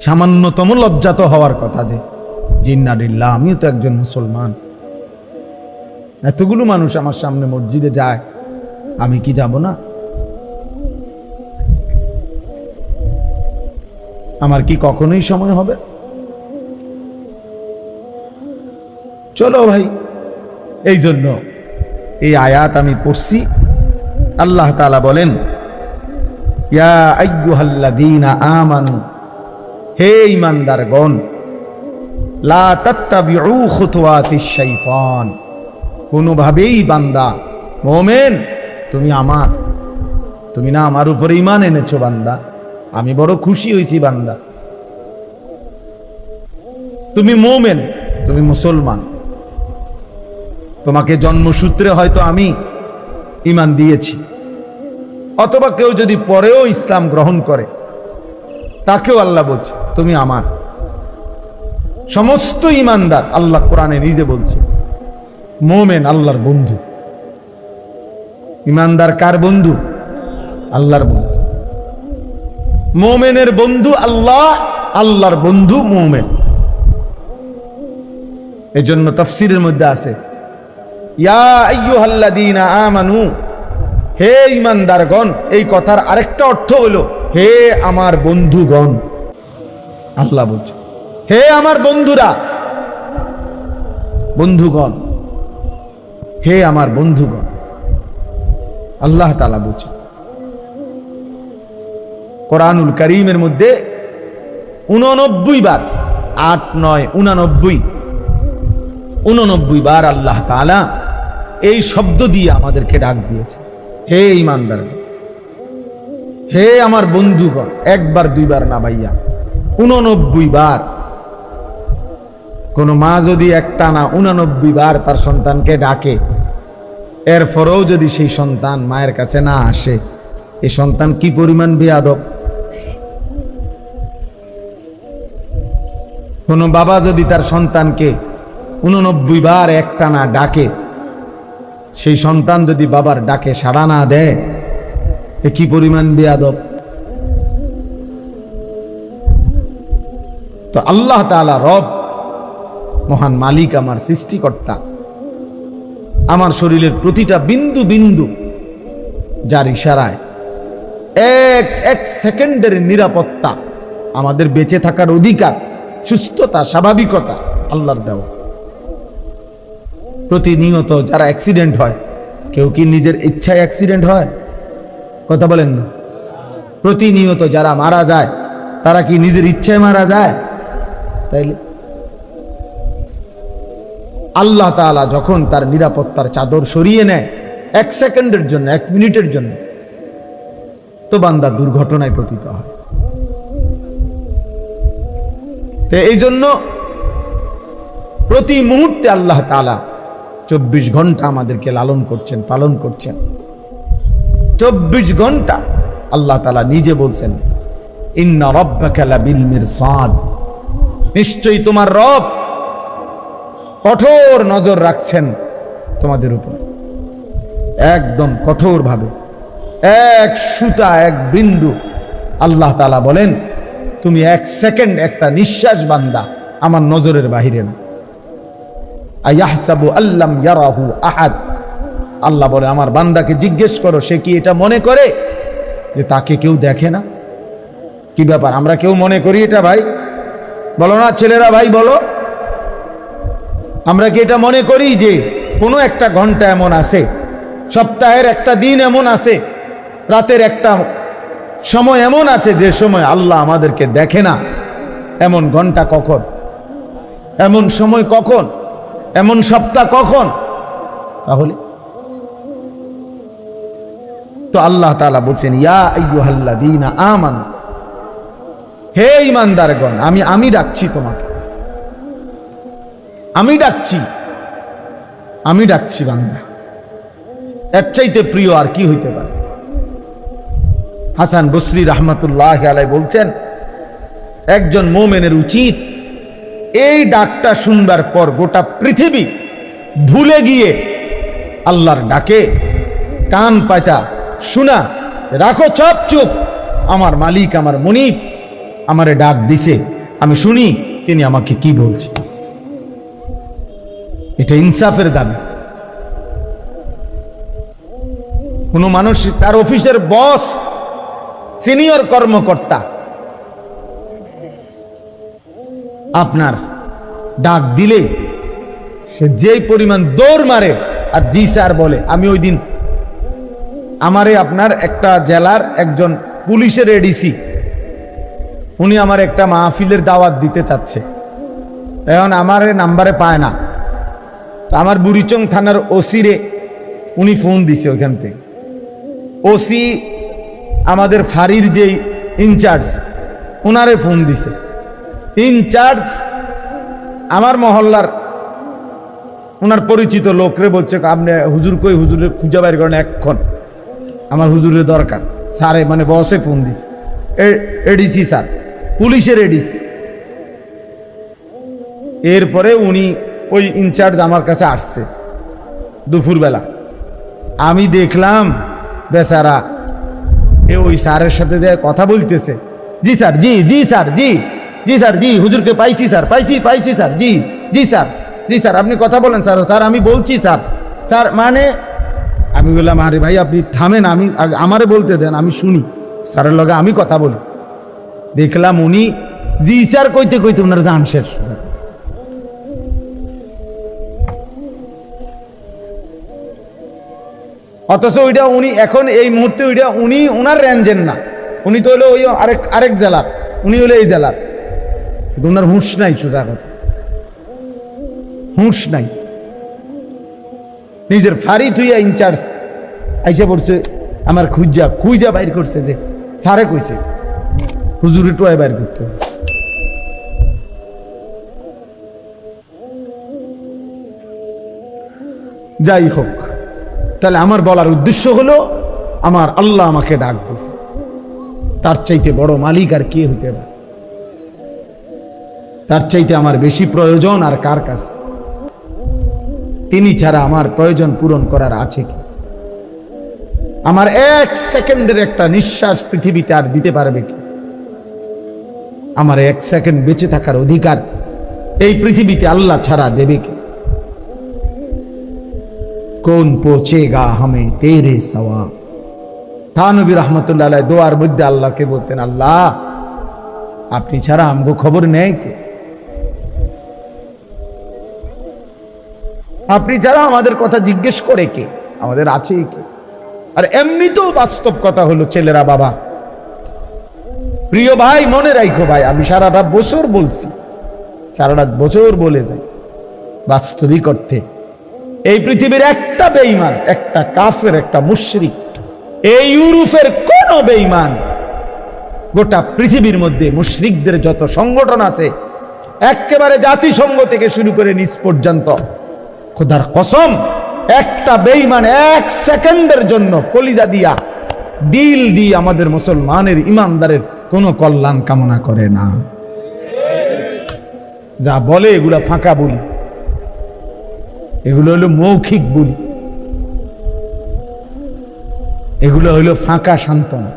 সামান্যতম লজ্জা তো হওয়ার কথা, যে জিন্নারিল্লাহ আমিও তো একজন মুসলমান, এতগুলো মানুষ আমার সামনে মসজিদে যায়, আমি কি যাব না? আমার কি কখনোই সময় হবে? চলো ভাই, এই জন্য এই আয়াত আমি পড়ছি। আল্লাহ তাআলা বলেন, ইয়া আইয়ুহাল্লাযীনা আমানু, হে ঈমানদারগণ, লা তাত্তাবিউ খুতুওয়াতিশ শাইতান, কোনোভাবেই বান্দা মুমিন তুমি না আমার উপরে ঈমান এনেছো বান্দা, আমি বড় খুশি হইছি বান্দা, তুমি মুমিন, তুমি মুসলমান, তোমাকে জন্মসূত্রে হয়তো আমি ঈমান দিয়েছি, অথবা কেউ যদি পরেও ইসলাম গ্রহণ করে তাকেও আল্লাহ বলছে তুমি আমার। সমস্ত ঈমানদার, আল্লাহ কোরআনে নিজে বলছে, মুমিন আল্লাহর বন্ধু। ঈমানদার কার বন্ধু? আল্লাহর বন্ধু। মুমিনের বন্ধু আল্লাহ, আল্লাহর বন্ধু মুমিন। এজন্য তাফসীরের মধ্যে আছে, ইয়া আইয়ুহাল্লাযীনা আমানু, হে ঈমানদারগণ, এই কথার আরেকটা অর্থ হলো হে আমার বন্ধুগণ। আল্লাহ বলছে হে আমার বন্ধুরা, বন্ধুগণ, হে আমার বন্ধুগণ, আল্লাহ তাআলা বলছে কোরআনুল কারীমের মধ্যে 89 বার, 8, 9, 89 বার আল্লাহ তাআলা এই শব্দ দিয়ে আমাদেরকে ডাক দিয়েছে, হে ঈমানদারগণ, হে আমার বন্ধুগণ। একবার দুইবার না ভাইয়া, 89 বার। কোন মা যদি একটানা 89 বার তার সন্তানকে ডাকে, এরপরেও যদি সেই সন্তান মায়ের কাছে না আসে, এই সন্তান কি পরিমাণ বেয়াদব। কোন বাবা যদি তার সন্তানকে 89 বার একটানা ডাকে, সেই সন্তান যদি বাবার ডাকে সাড়া না দেয়, এ কি পরিমাণ বেয়াদব। তো আল্লাহ তাআলা রব, মহান মালিক, আমার সৃষ্টিকর্তা, আমার শরীরের প্রতিটা বিন্দু বিন্দু যার ইশারায় এক সেকেন্ডের নিরাপত্তা, আমাদের বেঁচে থাকার অধিকার, সুস্থতা, স্বাভাবিকতা আল্লাহর দেওয়া। প্রতিনিয়ত যারা অ্যাক্সিডেন্ট হয়, কেউ কি নিজের ইচ্ছায় অ্যাক্সিডেন্ট হয়? কথা বলেন না। প্রতিনিয়ত যারা মারা যায়, তারা কি নিজের ইচ্ছায় মারা যায়? তাইলে আল্লাহ তাআলা যখন তার নিরাপত্তার চাদর সরিয়ে নেয় 1 সেকেন্ডের জন্য, 1 মিনিটের জন্য, তো বান্দা দুর্ঘটনায় পতিত হয়। তো এই জন্য প্রতি মুহূর্তে আল্লাহ তাআলা 24 ঘন্টা আমাদেরকে লালন করছেন, পালন করছেন। 24 ঘন্টা আল্লাহ তাআলা নিজে বলছেন, ইন্না রাব্বাকা লাবিল মিরসাদ, নিশ্চয়ই তোমার রব কঠোর নজর রাখছেন তোমাদের উপর, একদম কঠোরভাবে। এক সুতা, এক বিন্দু, আল্লাহ তাআলা বলেন তুমি 1 সেকেন্ড, একটা নিঃশ্বাস বান্দা আমার নজরের বাহিরে না। আয়াহসাবু আল্লাম ইয়ারাহু আহাদ, আল্লাহ বলে আমার বান্দাকে জিজ্ঞেস করো সে কি এটা মনে করে যে তাকে কেউ দেখে না? কি ব্যাপার, আমরা কেউ মনে করি এটা? ভাই বলো না, ছেলেরা ভাই বলো, আমরা কি এটা মনে করি যে কোনো একটা ঘন্টা এমন আছে, সপ্তাহের একটা দিন এমন আছে, রাতের একটা সময় এমন আছে যে সময় আল্লাহ আমাদেরকে দেখে না? এমন ঘন্টা কখন, এমন সময় কখন, এমন সপ্তাহ কখন? তাহলে তো আল্লাহ তাআলা বলছেন, ইয়া আইয়ুহাল্লাযীনা আমানু, হে ঈমানদারগণ, আমি ডাকছি তোমাকে, আমি ডাকছি বান্দা। এর চাইতে প্রিয় আর কি হইতে পারে? হাসান বসরি রাহমাতুল্লাহ আলাইহি বলছেন, একজন মুমিনের উচিত এই ডাকটা শুনবার পর গোটা পৃথিবী ভুলে গিয়ে আল্লাহর ডাকে কান পাতা শোনা, রাখো চুপ চুপ, আমার মালিক, আমার মুনিব আমারে ডাক দিছে, আমি শুনি তিনি আমাকে কি বলছে। এটা ইনসাফের দাবি। কোন মানুষ তার অফিসের বস, সিনিয়র কর্মকর্তা আপনার ডাক দিলে সে যেই পরিমাণ দৌড় মারে আর জি স্যার বলে। আমি ওই দিন আমারে আপনার একটা জেলার একজন পুলিশের এডিসি, উনি আমার একটা মাহফিলের দাওয়াত দিতে চাচ্ছে, এখন আমার নাম্বারে পায় না, তো আমার বুড়িচং থানার ওসি রে উনি ফোন দিছে ওইখান থেকে। ওসি আমাদের ফাঁড়ির যে ইনচার্জ, ওনারে ফোন দিছে। ইনচার্জ আমার মহল্লার ওনার পরিচিত লোকরে বলছে, আপনি হুজুর কই, হুজুরের খুঁজে বাইর করেন এক্ষণ, আমার হুজুরের দরকার। স্যারে মানে বসে ফোন দিছে, এডিসি স্যার, পুলিশের এডিসি। এরপরে উনি ওই ইনচার্জ আমার কাছে আসছে দুপুরবেলা। আমি দেখলাম বেচারা ওই স্যারের সাথে যে কথা বলতেছে, জি স্যার, জি জি স্যার, জি জি স্যার, জি হুজুরকে পাইছি স্যার, পাইছি স্যার, জি জি স্যার, জি স্যার, আপনি কথা বলেন স্যার, স্যার আমি বলছি স্যার, স্যার মানে। আমি বললাম, আরে ভাই আপনি থামেন, আমি আমারে বলতে দেন, আমি শুনি, স্যারের লগে আমি কথা বলি। দেখলাম উনি জি স্যার কইতে কইতে ওনার জান শেষ। অথচ ওইটা উনি এখন এই মুহূর্তে ওইটা উনি ওনার রেঞ্জের না, উনি তো হলো ওই আরেক জেলার, উনি হলো এই জেলার, কিন্তু ওনার হুঁশ নাই, সোজা কথা হুঁশ নাই। নিজের ফাঁড়ি থুইয়া ইনচার্জ আইসা পড়ছে আমার খুঁজা বাইর করছে যে স্যারে কইছে হুজুরে টোয়াই বাইর করতে। যাই হোক, তাহলে আমার বলার উদ্দেশ্য হলো আমার আল্লাহ আমাকে ডাক দিছে, তার চাইতে বড় মালিক আর কে হইতে পারে? তার চাইতে আমার বেশি প্রয়োজন আর কার কাছে? তিনি ছাড়া আমার প্রয়োজন পূরণ করার আছে কি? আমার 1 সেকেন্ডের একটা নিঃশ্বাস পৃথিবীতে আর দিতে পারবে কি? আমার 1 সেকেন্ড বেঁচে থাকার অধিকার এই পৃথিবীতে আল্লাহ ছাড়া দেবে কি? কোন পৌঁছেগা হামে তেরে সওয়াব। থানভী রহমতুল্লাহ আলাইহি দোয়ার মধ্যে আল্লাহকে বলতেন, আল্লাহ আপনি ছাড়া আমগো খবর নেই কে? আপনি ছাড়া আমাদের কথা জিজ্ঞেস করে কে? আমাদের আছে কে? আর এমনিতেও বাস্তব কথা হলো ছেলেরা, বাবা প্রিয় ভাই মনে রাখো ভাই, আমি সারাটা বছর বলছি, সারাটা বছর বলে যাই, বাস্তবিক অর্থে এই পৃথিবীর একটা বেঈমান, একটা কাফের, একটা মুশরিক, এই ইউরোপের কোন বেঈমান গোটা পৃথিবীর মধ্যে মুশরিকদের যত সংগঠন আছে একেবারে জাতিসংঘ থেকে শুরু করে নিচ পর্যন্ত, খোদার কসম একটা বেঈমান এক সেকেন্ডের জন্য কলিজা দিয়া দিল দিয়ে আমাদের মুসলমানের ইমানদারের কোনো কল্যাণ কামনা করে না। যা বলে এগুলা ফাঁকা বলি, এগুলো হলো মৌখিক বলি, এগুলো হলো ফাঁকা সান্ত্বনা।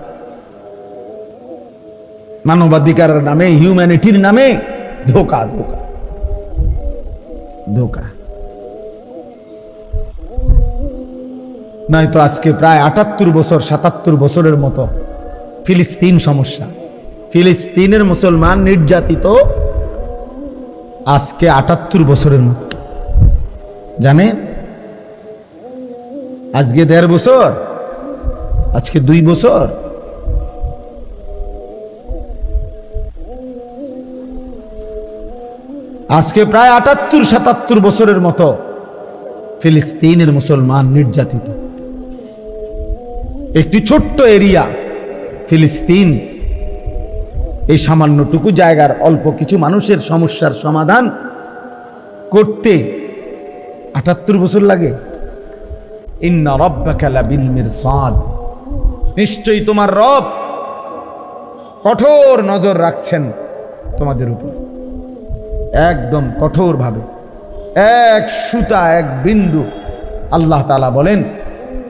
মানবাধিকারের নামে, হিউম্যানিটির নামে ধোকা ধোকা ধোকা। নয়তো আজকে প্রায় 78 বছর 77 বছরের মতো ফিলিস্তিন সমস্যা, ফিলিস্তিনের মুসলমান নির্যাতিত আজকে 78 বছরের মতো। জানেন আজকে 1.5 বছর, আজকে 2 বছর। আজকে প্রায় 78-77 বছরের মতো ফিলিস্তিনের মুসলমান নির্যাতিত। একটি ছোট্ট এরিয়া ফিলিস্তিন, এই সামান্যটুকু জায়গার অল্প কিছু মানুষের সমস্যার সমাধান করতে 78 বছর লাগে। ইন্না রাব্বাকা লাবিল মিরসাদ, নিশ্চয়ই তোমার রব কঠোর নজর রাখছেন তোমাদের উপর, একদম কঠোরভাবে। এক সুতা, এক বিন্দু, আল্লাহ তাআলা বলেন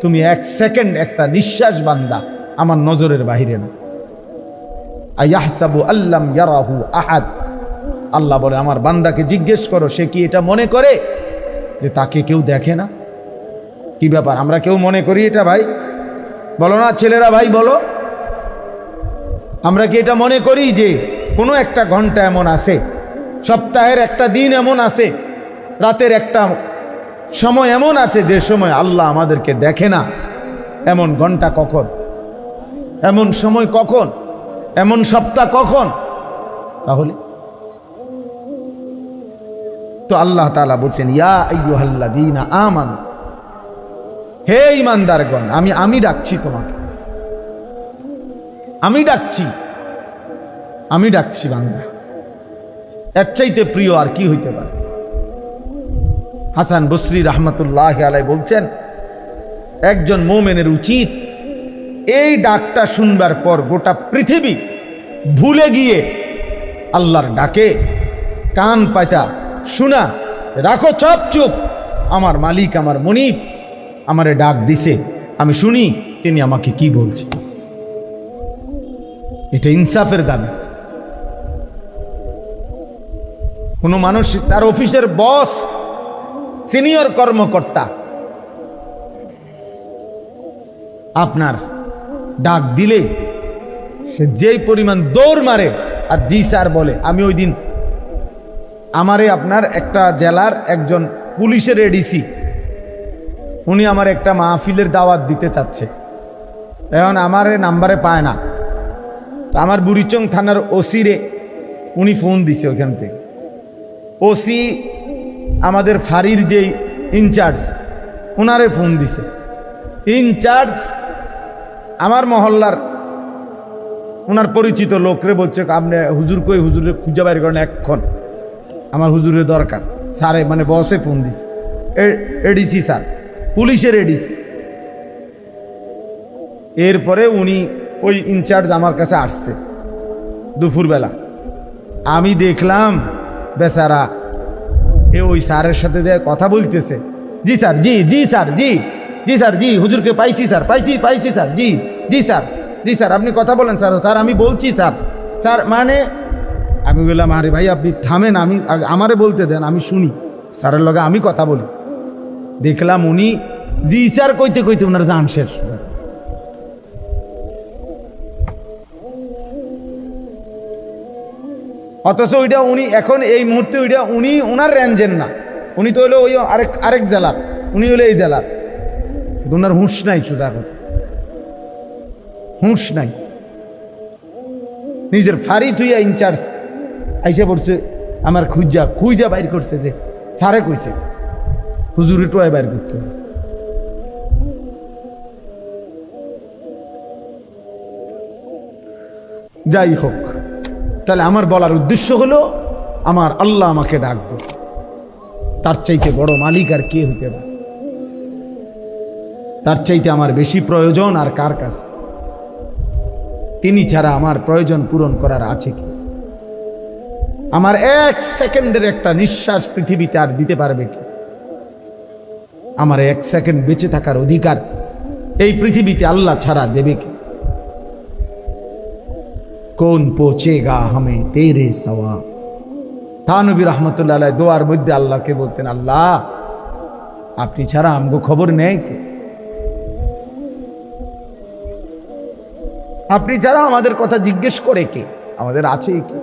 তুমি 1 সেকেন্ড একটা নিঃশ্বাস বান্দা আমার নজরের বাহিরে না। আয়াহসাবু আল্লাম ইয়ারাহু আহাদ, আল্লাহ বলে আমার বান্দাকে জিজ্ঞেস করো সে কি এটা মনে করে যে তাকে কেউ দেখে না? কি ব্যাপার, আমরা কেউ মনে করি এটা? ভাই বলো না, ছেলেরা ভাই বলো, আমরা কি এটা মনে করি যে কোনো একটা ঘন্টা এমন আছে, সপ্তাহের একটা দিন এমন আছে, রাতের একটা সময় এমন আছে যে সময় আল্লাহ আমাদেরকে দেখে না? এমন ঘন্টা কখন, এমন সময় কখন, এমন সপ্তাহ কখন? তাহলে তো আল্লাহ তাআলা বলছেন ইয়া আইয়ুহাল্লাযীনা আমানু, হে ঈমানদারগণ, আমি ডাকছি তোমাকে, আমি ডাকছি বান্দা। এর চাইতে প্রিয় আর কি হইতে পারে? হাসান বসরি রাহমাতুল্লাহি আলাইহি বলছেন একজন মুমিনের উচিত এই ডাকটা শুনবার পর গোটা পৃথিবী ভুলে গিয়ে আল্লাহর ডাকে কান পাতা শোনা, রাখো চুপ চুপ, আমার মালিক আমার মনিব আমারে ডাক দিছে, আমি শুনি তিনি আমাকে কি বলছে। এটা ইনসাফের দাবি। কোন মানুষ তার অফিসের বস, সিনিয়র কর্মকর্তা আপনার ডাক দিলে সে যেই পরিমাণ দৌড় মারে আর জি স্যার বলে। আমি ওই দিন আমারে আপনার একটা জেলার একজন পুলিশের এডিসি, উনি আমার একটা মাহফিলের দাওয়াত দিতে চাচ্ছে, এখন আমার নাম্বারে পায় না, তো আমার বুড়িচং থানার ওসি রে উনি ফোন দিছে ওইখান থেকে। ওসি আমাদের ফাঁড়ির যেই ইনচার্জ ওনারে ফোন দিছে। ইনচার্জ আমার মহল্লার ওনার পরিচিত লোকরে বলছে আপনি হুজুর কই, হুজুরে খুঁজে বাইর করেন এক্ষণ, আমার হুজুরের দরকার। স্যারে মানে বসে ফোন দিছে, এডিসি স্যার, পুলিশের এডিসি। এরপরে উনি ওই ইনচার্জ আমার কাছে আসছে দুপুরবেলা। আমি দেখলাম বেচারা এ ওই স্যারের সাথে যে কথা বলতেছে, জি স্যার, জি জি স্যার, জি জি স্যার, জি হুজুরকে পাইছি স্যার, পাইছি স্যার, জি জি স্যার, জি স্যার, আপনি কথা বলেন স্যার, স্যার আমি বলছি স্যার, স্যার মানে আমি বললাম আরে ভাই আপনি থামেন, আমি আমারে বলতে দেন, আমি শুনি, স্যারের লগে আমি কথা বলি। দেখলাম উনি জি স্যার কইতে কইতে ওনার জান শেষ। অথচ ওইটা উনি এখন এই মুহূর্তে ওইটা উনি ওনার রেঞ্জের না, উনি তো হলো ওই আরেক জেলার, উনি হলো এই জেলার। ওনার হুঁশ নাই, সোজা কথা হুঁশ নাই। নিজের ফাঁড়ি থুইয়া ইনচার্জ আইসা পড়ছে আমার খুঁজা বাইর করছে যে স্যারে কইছে হুজুরে টোয়াই বাইর করতে হবে। যাই হোক, তাহলে আমার বলার উদ্দেশ্য হলো আমার আল্লাহ আমাকে ডাক দিয়েছে, তার চাইতে বড় মালিক আর কে হতে পারে? তার চাইতে আমার বেশি প্রয়োজন আর কার কাছে? তিনি ছাড়া আমার প্রয়োজন পূরণ করার আছে কি? আমার 1 সেকেন্ডের একটা নিঃশ্বাস পৃথিবীতে আর দিতে পারবে কি? আমার 1 সেকেন্ড বেঁচে থাকার অধিকার এই পৃথিবীতে আল্লাহ ছাড়া দেবে কি? কোন পৌঁছেগা হামে তেরে সওয়াব। থানবী রহমতুল্লাহ আলাইহি দোয়ার মধ্যে আল্লাহকে বলতেন, আল্লাহ আপনি ছাড়া আমগো খবর নেই কে? আপনি ছাড়া আমাদের কথা জিজ্ঞেস করে কে? আমাদের আছে কি?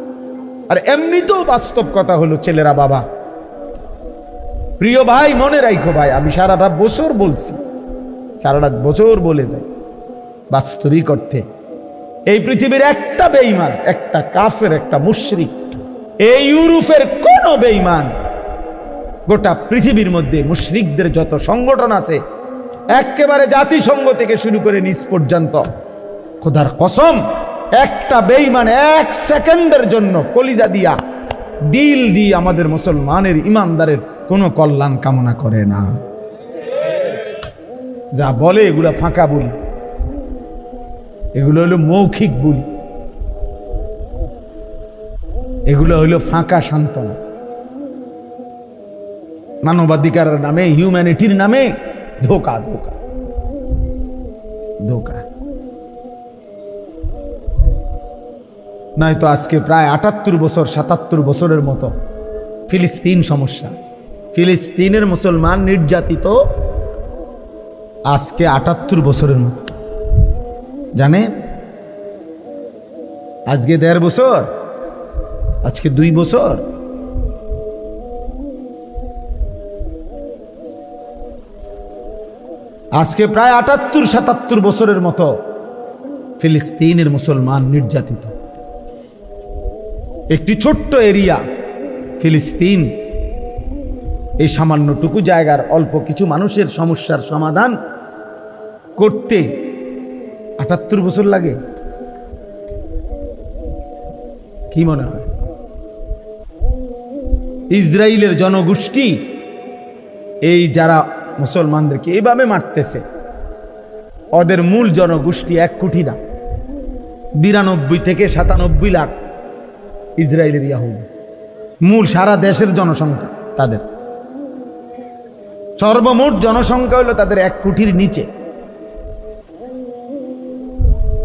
আর এমনিতেও বাস্তব কথা হলো ছেলেরা, বাবা প্রিয় ভাই, মনে রাখো ভাই, আমি সারাটা বছর বলছি, সারাটা বছর বলে যাই, বাস্তবিক অর্থে এই পৃথিবীর একটা বেঈমান, একটা কাফের, একটা মুশরিক, এই ইউরোপের কোন বেঈমান, গোটা পৃথিবীর মধ্যে মুশরিকদের যত সংগঠন আছে, একেবারে জাতিসংঘ থেকে শুরু করে নিচ পর্যন্ত, খোদার কসম একটা বেঈমান 1 সেকেন্ডের জন্য কলিজা দিয়া, দিল দিয়ে আমাদের মুসলমানের ইমানদারের কোনো কল্যাণ কামনা করে না। যা বলে এগুলা ফাঁকা বলি, এগুলো হলো মৌখিক বলি, এগুলো হলো ফাঁকা সান্ত্বনা। মানবাধিকারের নামে, হিউম্যানিটির নামে ধোকা ধোকা ধোকা। নয়তো আজকে প্রায় 78 বছর 77 বছরের মতো ফিলিস্তিন সমস্যা, ফিলিস্তিনের মুসলমান নির্যাতিত আজকে 78 বছরের মতো। জানে আজকে 1.5 বছর, আজকে 2 বছর। আজকে প্রায় 78-77 বছরের মতো ফিলিস্তিনের মুসলমান নির্যাতিত। একটি ছোট্ট এরিয়া ফিলিস্তিন, এই সামান্যটুকু জায়গার অল্প কিছু মানুষের সমস্যার সমাধান করতে 78 বছর লাগে। কি মনে হয়? ইসরায়েলের জনগোষ্ঠী এই যারা মুসলমানদেরকে এইভাবে মারতেছে, ওদের মূল জনগোষ্ঠী 1 কোটি না, 92 থেকে 97 লাখ ইসরায়েলের ইয়াহুদি। মূল সারা দেশের জনসংখ্যা তাদের, সর্বমোট জনসংখ্যা হলো তাদের 1 কোটির নিচে।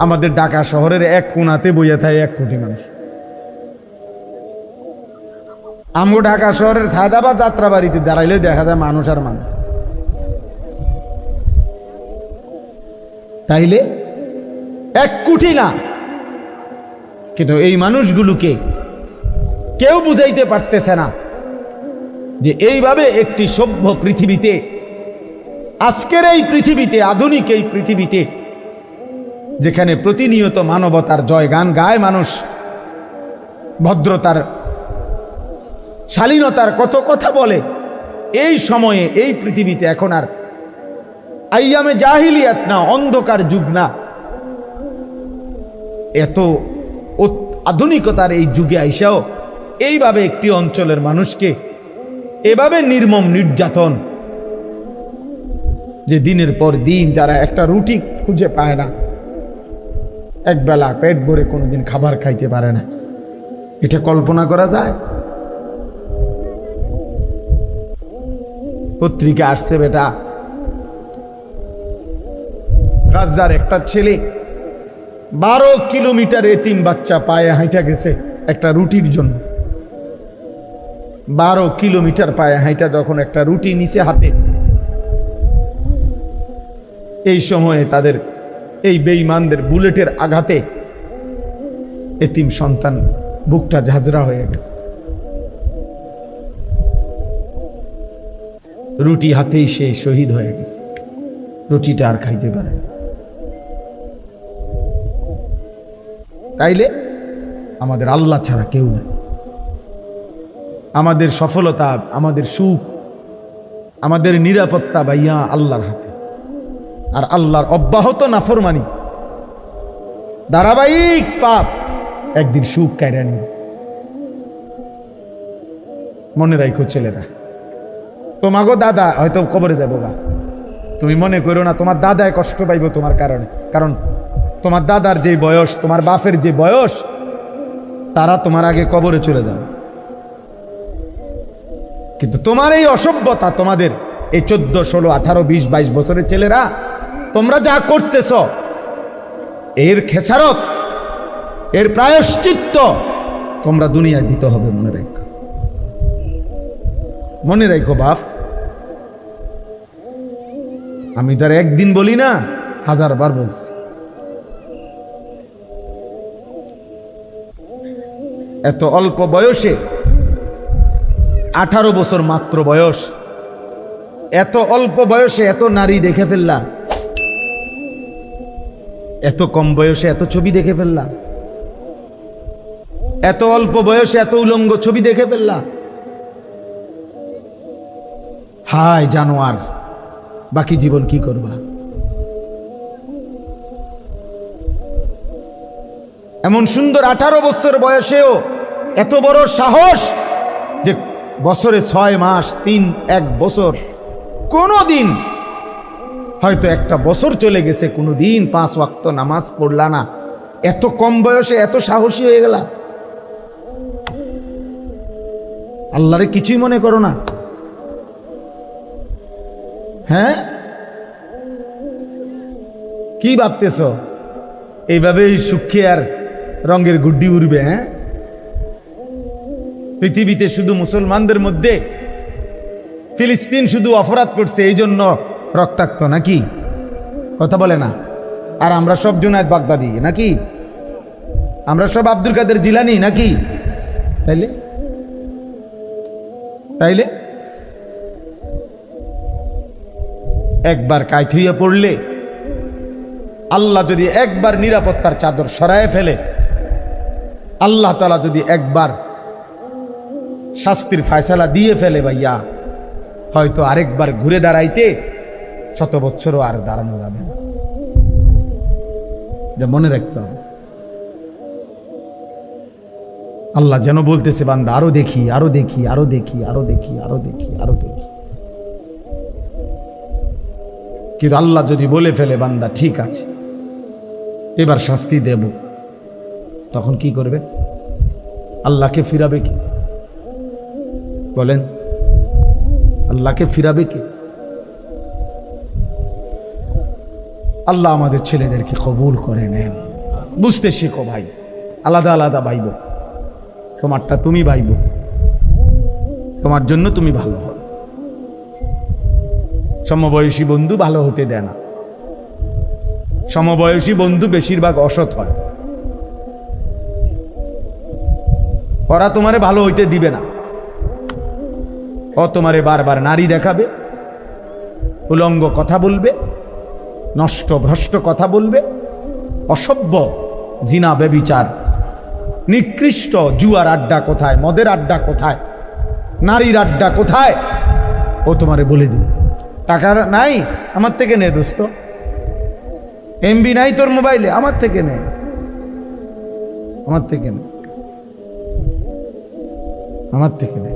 আমাদের ঢাকা শহরের 1 কোণাতে বইয়া থাকে 1 কোটি মানুষ। আমগো ঢাকা শহরের সায়দাবাদ যাত্রাবাড়িতে দাঁড়াইলে দেখা যায় মানুষ আর মানুষ। তাইলে 1 কোটি না, কিন্তু এই মানুষগুলোকে কেউ বুঝাইতে পারতেছে না যে এইভাবে একটি সভ্য পৃথিবীতে, আজকের এই পৃথিবীতে, আধুনিক এই পৃথিবীতে, যেখানে প্রতিনিয়ত মানবতার জয়গান গায় মানুষ, ভদ্রতার, শালীনতার কত কথা বলে, এই সময়ে এই পৃথিবীতে এখন আর আইয়ামে জাহিলিয়াত না, অন্ধকার যুগ না, এত আধুনিকতার এই যুগে আইসাও এইভাবে একটি অঞ্চলের মানুষকে এভাবে নির্মম নির্যাতন, যে দিনের পর দিন যারা একটা রুটি খুঁজে পায় না, একবেলা পেট ভরে কোনোদিন খাবার খাইতে পারে না, এটা কল্পনা করা যায়? পত্রিকা আসছে বেটা, গাজার একটা ছেলে 12 কিলোমিটার এতিম বাচ্চা পায়ে হাঁটা গেছে একটা রুটির জন্য। 12 কিলোমিটার পায়ে হাঁটা যখন একটা রুটি নিচে হাতে, এই সময়ে তাদের এই বেঈমানদের বুলেটের আঘাতে এতিম সন্তান বুকটা ঝাঁঝরা হয়ে গেছে। রুটি হাতেই সে শহীদ হয়ে গেছে, রুটিটা আর খাইতে পারে। তাইলে আমাদের আল্লাহ ছাড়া কেউ নেই। আমাদের সফলতা, আমাদের সুখ, আমাদের নিরাপত্তা ভাইয়া আল্লাহর হাতে। আর আল্লাহর অব্যাহত নাফরমানি, ধারাবাহিক পাপ একদিন সুখ কায়রা নিবে। মনে রাখো ছেলেরা, তোমাগো দাদা হয়তো কবরে যাবো গা, তুমি মনে করো না তোমার দাদায় কষ্ট পাইব তোমার কারণে, কারণ তোমার দাদার যে বয়স, তোমার বাপের যে বয়স, তারা তোমার আগে কবরে চলে যাবে। কিন্তু তোমার এই অসভ্যতা, তোমাদের এই 14, 16, 18, 20, 22 বছরের ছেলেরা, তোমরা যা করতেছ এর খেসারত, এর প্রায়শ্চিত্ত তোমরা দুনিয়ায় দিতে হবে। মনে রাখো, মনে রাখো বাপ, আমি তার একদিন বলি না, 1000 বার বলছি। এত অল্প বয়সে, 18 বছর মাত্র বয়স, এত অল্প বয়সে এত নারী দেখে ফেললা, এত কম বয়সে এত ছবি দেখে ফেললা, এত অল্প বয়সে এত উলঙ্গ ছবি দেখে ফেললা। হায় জানোয়ার, বাকি জীবন কি করবা? এমন সুন্দর 18 বছর বয়সেও এত বড় সাহস যে বছরে 6 মাস, 1 বছর, কোনোদিন হয়তো একটা বছর চলে গেছে, কোনোদিন 5 ওয়াক্ত নামাজ পড়লা না, এত কম বয়সে এত সাহসী হয়ে গেলা। আল্লাহরে কিছুই মনে করো না? হ্যাঁ, কি ভাবতেছ? এইভাবেই সুখে আর রঙের গুড্ডি উড়বে? হ্যাঁ, পৃথিবীতে শুধু মুসলমানদের মধ্যে ফিলিস্তিন শুধু অপরাধ করছে এই জন্য রক্তাক্ত নাকি? কথা বলে না? আর আমরা সব জুনায়েদ বাগদাদি নাকি? আমরা সব আব্দুল কাদের জিলানি নাকি? তাইলে তাইলে একবার কায়ত হইয়া পড়লে, আল্লাহ যদি একবার নিরাপত্তার চাদর সরায় ফেলে, আল্লাহ তাআলা যদি একবার শাস্তির ফয়সালা দিয়ে ফেলে, ভাইয়া হয়তো আরেকবার ঘুরে দাঁড়াইতে 100 বছরও আর দাঁড়ানো যাবে না। এটা মনে রাখতে হবে। আল্লাহ যেন বলতেছে, বান্দা আরো দেখি, আরো দেখি, আরো দেখি, আরো দেখি, আরো দেখি, আরো দেখি। কিন্তু আল্লাহ যদি বলে ফেলে, বান্দা ঠিক আছে এবার শাস্তি দেব, তখন কি করবে? আল্লাহকে ফিরাবে কি? বলেন, আল্লাহকে ফিরাবে কি? আল্লাহ আমাদের ছেলেদেরকে কবুল করে নেন। বুঝতে শেখো ভাই, আলাদা আলাদা ভাইব, তোমারটা তুমি ভাইব, তোমার জন্য তুমি ভালো হও। সমবয়সী বন্ধু ভালো হতে দেয় না। সমবয়সী বন্ধু বেশিরভাগ অসৎ হয়, ওরা তোমারে ভালো হইতে দিবে না। ও তোমারে বারবার নারী দেখাবে, উলঙ্গ কথা বলবে, নষ্ট ভ্রষ্ট কথা বলবে, অসভ্য, জিনা, ব্যভিচার, নিকৃষ্ট, জুয়ার আড্ডা কোথায়, মদের আড্ডা কোথায়, নারীর আড্ডা কোথায়, ও তোমারে বলে দিবে। টাকা নাই, আমার থেকে নে দোস্ত। এমবি নাই তোর মোবাইলে, আমার থেকে নে, আমার থেকে নে, আমার থেকে নে।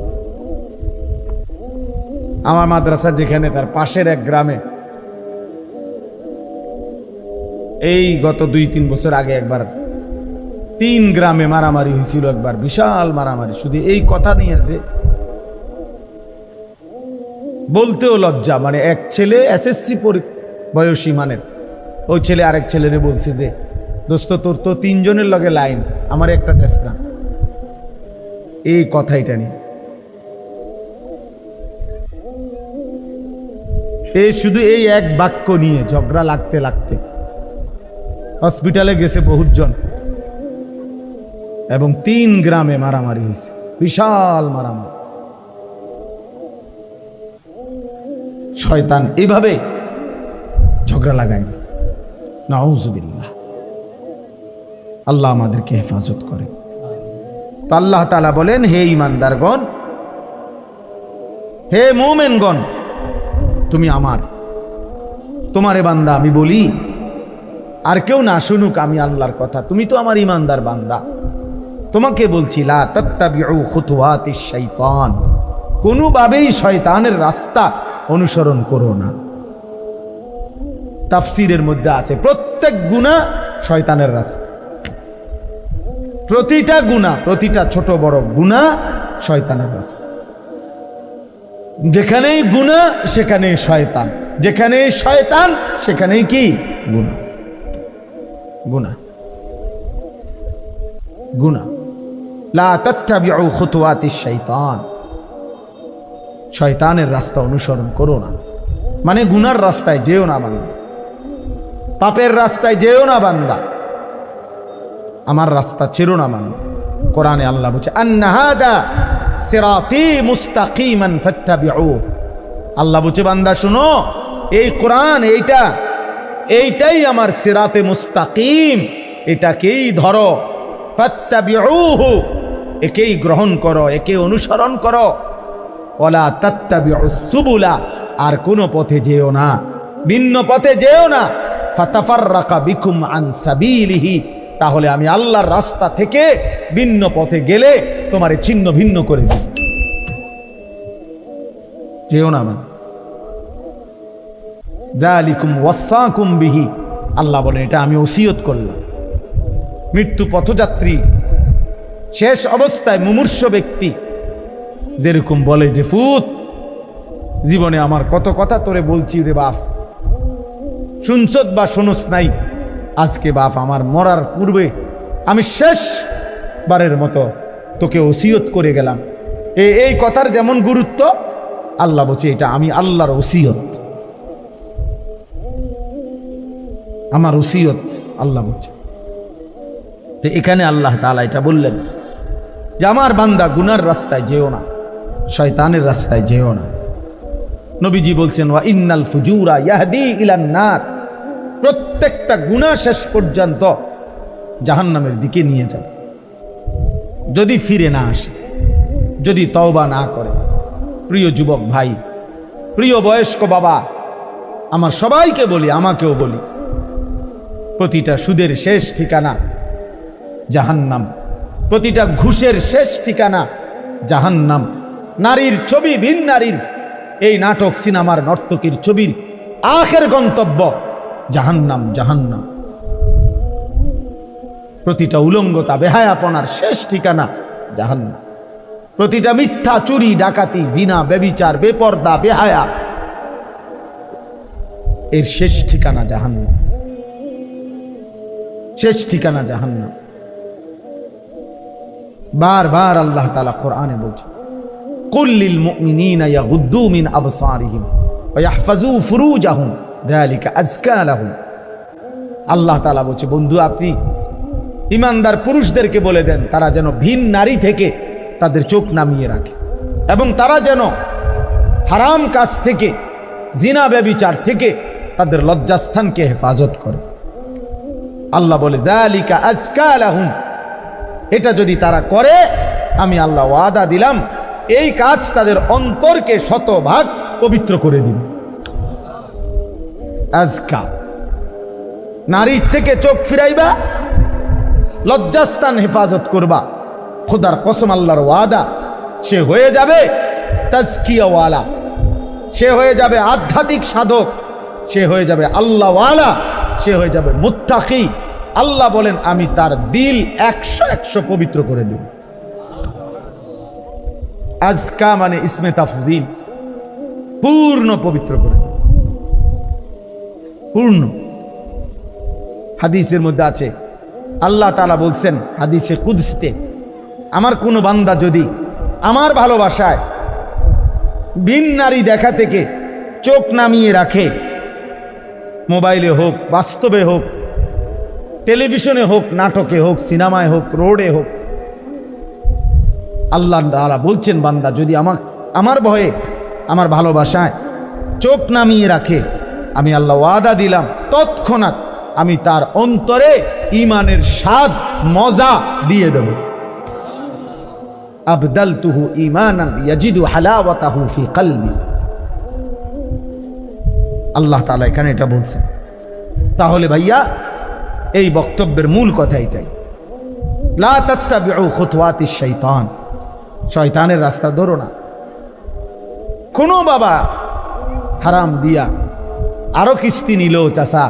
আমার মাদ্রাসা যেখানে, তার পাশের এক গ্রামে এই গত 2-3 বছর আগে একবার 3 গ্রামে মারামারি হয়েছিল, একবার বিশাল মারামারি, শুধু এই কথা নিয়ে আছে, বলতেও লজ্জা। মানে এক ছেলে এসএসসি বয়সী মানের, ওই ছেলে আরেক ছেলেরে বলছে যে, দোস্ত তোর তো 3 জনের লগে লাইন, আমার একটা দেশ না। এই কথাইটা নিয়ে এই শুধু এই এক বাক্য নিয়ে ঝগড়া লাগতে লাগতে হসপিটালে গেছে বহুজন, এবং 3 গ্রামে মারামারি হয়েছে, বিশাল মারামারি। শয়তান এইভাবে ঝগড়া লাগাই দিয়েছে। নাউজুবিল্লাহ, আল্লাহ আমাদেরকে হেফাজত করে। তো আল্লাহ তাআলা বলেন, হে ঈমানদারগণ, হে মুমিনগণ, তুমি আমার, তোমারে বান্দা আমি বলি, আর কেউ না শুনুক আমি আল্লাহর কথা, তুমি তো আমার ঈমানদার বান্দা, তোমাকে বলছি লা তাত্তাবিউ খুতুওয়াতিশ শাইতান, কোনোভাবেই শয়তানের রাস্তা অনুসরণ করো না। তাফসীরের মধ্যে আছে প্রত্যেক গুনাহ শয়তানের রাস্তা, প্রতিটা গুনাহ, প্রতিটা ছোট বড় গুনাহ শয়তানের রাস্তা। যেখানেই গুনাহ সেখানেই শয়তান, যেখানেই শয়তান সেখানেই কি গুনাহ। গুনাহ গুনাহ। লা তাত্তাবিউ খুতুওয়াতিশ শাইতান, শয়তানের রাস্তা অনুসরণ করো না, মানে গুনার রাস্তায় যেও না বান্দা, পাপের রাস্তায় যেও না বান্দা, আমার রাস্তা ছেড়ো না বান্দা। কোরআনে আল্লাহ বলছে আন্না হাদা সিরাতি মুস্তাকিমান ফাত্তাবিউ, আল্লাহ বলছে বান্দা শুনো, এই কোরআন এইটাই আমার সিরাতে মুস্তাকিম, এটাকেই ধরো, ফাত্তাবিউহু, একেই গ্রহণ করো, একে অনুসরণ করো। ওয়ালা তাত্তাবিউস সুবুলা, আর কোনো পথে যেও না, ভিন্ন পথে যেও না। ফাতাফাররাকা বিকুম আন সাবিলিহি, তাহলে আমি আল্লাহর রাস্তা থেকে ভিন্ন পথে গেলে তোমারে ছিন্ন ভিন্ন করে দেব। যেও না মানে যালিকুম ওয়াসাকুম বিহি, আল্লাহ বলেন এটা আমি ওসিয়ত করলাম। মৃত্যু পথযাত্রী, শেষ অবস্থায় মুমূর্ষ ব্যক্তি যেরকম বলে যে ফুত, জীবনে আমার কত কথা তোরে বলছি রে বাপ, শুনছত বা শুনস নাই, আজকে বাপ আমার মরার পূর্বে আমি শেষবারের মতো তোকে ওসিয়ত করে গেলাম। এই কথার যেমন গুরুত্ব, আল্লাহ বলছে এটা আমি আল্লাহর ওসিয়ত, আমার ওসিয়ত আল্লাহ বলছে। তো এখানে আল্লাহ তাআলা এটা বললেন যে আমার বান্দা গুনার রাস্তায় যেও না, শয়তানের রাস্তায় যেও না। নবীজি বলছেন ওয়া ইন্নাল ফুজুরা ইয়াহদি ইলান নার, প্রত্যেকটা গুনাহ শেষ পর্যন্ত জাহান্নামের দিকে নিয়ে যাবে যদি ফিরে না আসে, যদি তওবা না করে। প্রিয় যুবক ভাই, প্রিয় বয়স্ক বাবা, আমার সবাইকে বলি, আমাকেও বলি, প্রতিটা সুদের শেষ ঠিকানা জাহান্নাম, প্রতিটা ঘুষের শেষ ঠিকানা জাহান্নাম। নারীর ছবি, ভিন নারীর এই নাটক, সিনেমার নর্তকীর ছবির আখের গন্তব্য জাহান্নাম, জাহান্নাম। প্রতিটা উলঙ্গতা, বেহায়াপনার শেষ ঠিকানা জাহান্নাম। প্রতিটা মিথ্যা, চুরি, ডাকাতি, জিনা, ব্যভিচার, বেপর্দা, বেহায়া, এর শেষ ঠিকানা জাহান্নাম, শেষ ঠিকানা জাহান্নাম। বারবার আল্লাহ তাআলা কোরআনে বলছেন কুল লিল মুমিনিনা ইয়াগুদ্দু মিন আবসারিহিম ওয়া ইয়াহফাজু ফুরুজাহুম যালিকা আযকা লাহুম। আল্লাহ তাআলা বলছে বন্ধু, আপনি ইমানদার পুরুষদেরকে বলে দেন তারা যেন ভিন নারী থেকে তাদের চোখ নামিয়ে রাখে, এবং তারা যেন হারাম কাজ থেকে, জিনা ব্যভিচার থেকে তাদের লজ্জাস্থানকে হেফাজত করে। আল্লাহ বলে যালিকা আযকা লাহুম, এটা যদি তারা করে আমি আল্লাহ ওয়াদা দিলাম এই কাজ তাদের অন্তরকে শতভাগ পবিত্র করে দিন। আজকা, নারীর থেকে চোখ ফিরাইবা, লজ্জাস্থান হেফাজত করবা, খোদার কসম আল্লাহর ওয়াদা, সে হয়ে যাবে তাজকিয়াওয়ালা, সে হয়ে যাবে আধ্যাত্মিক সাধক, সে হয়ে যাবে আল্লাহওয়ালা, সে হয়ে যাবে মুত্তাকি। আল্লাহ বলেন আমি তার দিল 100 পবিত্র করে দেব। আজকা মানে ইসমে তাফজিল, পূর্ণ পবিত্র করে দেব, পূর্ণ। হাদিসের মধ্যে আছে আল্লাহ তাআলা বলছেন হাদিসে কুদসিতে, আমার কোনো বান্দা যদি আমার ভালোবাসায় ভিন নারী দেখা থেকে চোখ নামিয়ে রাখে, মোবাইলে হোক, বাস্তবে হোক, টেলিভিশনে হোক, নাটকে হোক, সিনেমায় হোক, রোডে হোক, আল্লাহ তাআলা বলছেন বান্দা যদি আমার ভয়ে, আমার ভালোবাসায় চোখ নামিয়ে রাখে, আমি আল্লাহ ওয়াদা দিলাম তৎক্ষণাৎ আমি তার অন্তরে ঈমানের স্বাদ, মজা দিয়ে দেব। আবদালতুহু ঈমানান ইয়াজিদু হালাওয়াতাহু ফি কলবি। আল্লাহ তাআলা এখানে এটা বলছেন। তাহলে ভাইয়া এই বক্তব্যের মূল কথা এটাই, লা তাত্তাবিউ খুতুওয়াতিশ শাইতান, শয়তানের রাস্তা ধরো না। কোনো বাবা হারাম দিয়া আরো কিস্তি নিল চাচা,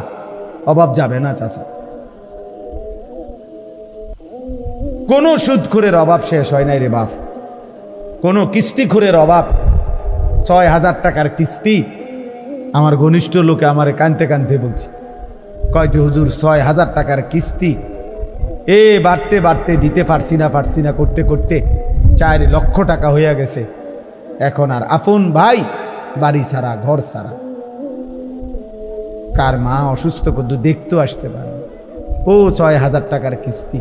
অভাব যাবে না চাচা। কোন সুদখোরের অভাব শেষ হয় নাই রে বাপ। কোন কিস্তিখোরের অভাব। ৬,০০০ টাকার কিস্তি। আমার ঘনিষ্ঠ লোকে আমারে কানতে কানতে বলছে, কয়টি হুজুর ৬,০০০ টাকার কিস্তি বাড়তে বাড়তে দিতে পারছি না করতে করতে ৪ লক্ষ টাকা হইয়া গেছে। এখন আর আপন ভাই বাড়ি ছাড়া, ঘর ছাড়া। কার মা অসুস্থ কিন্তু দেখতেও আসতে পারে। ও ৬,০০০ টাকার কিস্তি।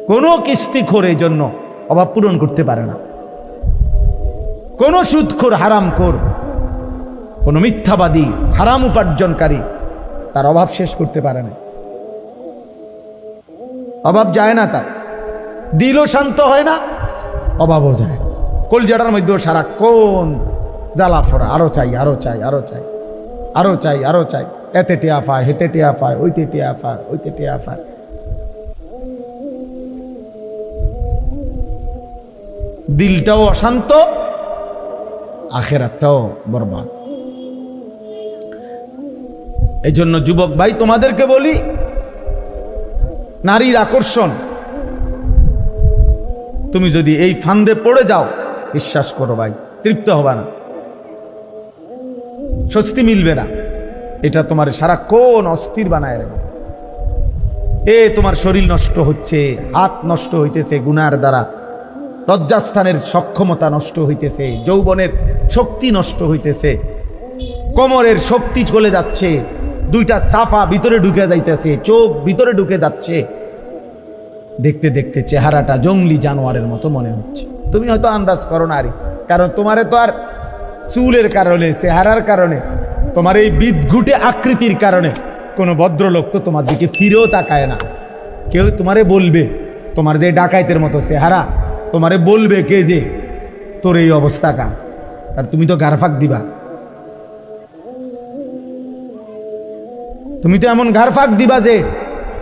কোনো কিস্তিখোর এই জন্য অভাব পূরণ করতে পারে না। কোন সুদখোর, হারামখোর, কোন মিথ্যাবাদী, হারাম উপার্জনকারী তার অভাব শেষ করতে পারে না। অভাব যায় না তার, দিলও শান্ত হয় না, অভাবও যায়। কলজাটার মধ্যেও সারাক্ষণ জ্বালা ফোড়া, আরো চাই, আরো চাই, আরো চাই, আরো চাই, আরো চাই। এতে টিয়া পায়, হেতে টিয়া পায়, ওইতে টিয়া পায়, ওইতে টিয়া পায়। দিলটাও অশান্ত, আখেরাতটাও বরবাদ। এই জন্য যুবক ভাই তোমাদেরকে বলি, নারীর আকর্ষণ, তুমি যদি এই ফান্দে পড়ে যাও, বিশ্বাস করো ভাই, তৃপ্ত হবে না, স্বস্তি মিলবে না। এটা তোমার সারাক্ষণ অস্থির বানায় রাখবে। তোমার শরীর নষ্ট হচ্ছে, হাত নষ্ট হইতেছে গুনার দ্বারা, লজ্জাস্থানের সক্ষমতা নষ্ট হইতেছে, যৌবনের শক্তি নষ্ট হইতেছে, কোমরের শক্তি চলে যাচ্ছে, দুইটা সাফা ভিতরে ঢুকে যাইতেছে, চোখ ভিতরে ঢুকে যাচ্ছে। দেখতে দেখতে চেহারাটা জঙ্গলি জানোয়ারের মতো মনে হচ্ছে। তুমি হয়তো আন্দাজ করো না, কারণ তোমারে তো আর চুলের কারণে, চেহারার কারণে, তোমার এই বিদঘুটে আকৃতির কারণে কোনো ভদ্রলোক তো তোমার দিকে ফিরেও তাকায় না। কেউ তোমারে বলবে, তোমার যে ডাকাইতের মতো চেহারা, তোমারে বলবে কে যে তোর এই অবস্থা কা, আর তুমি তো গারফাক দিবা। তুমি তো এমন গারফাক দিবা যে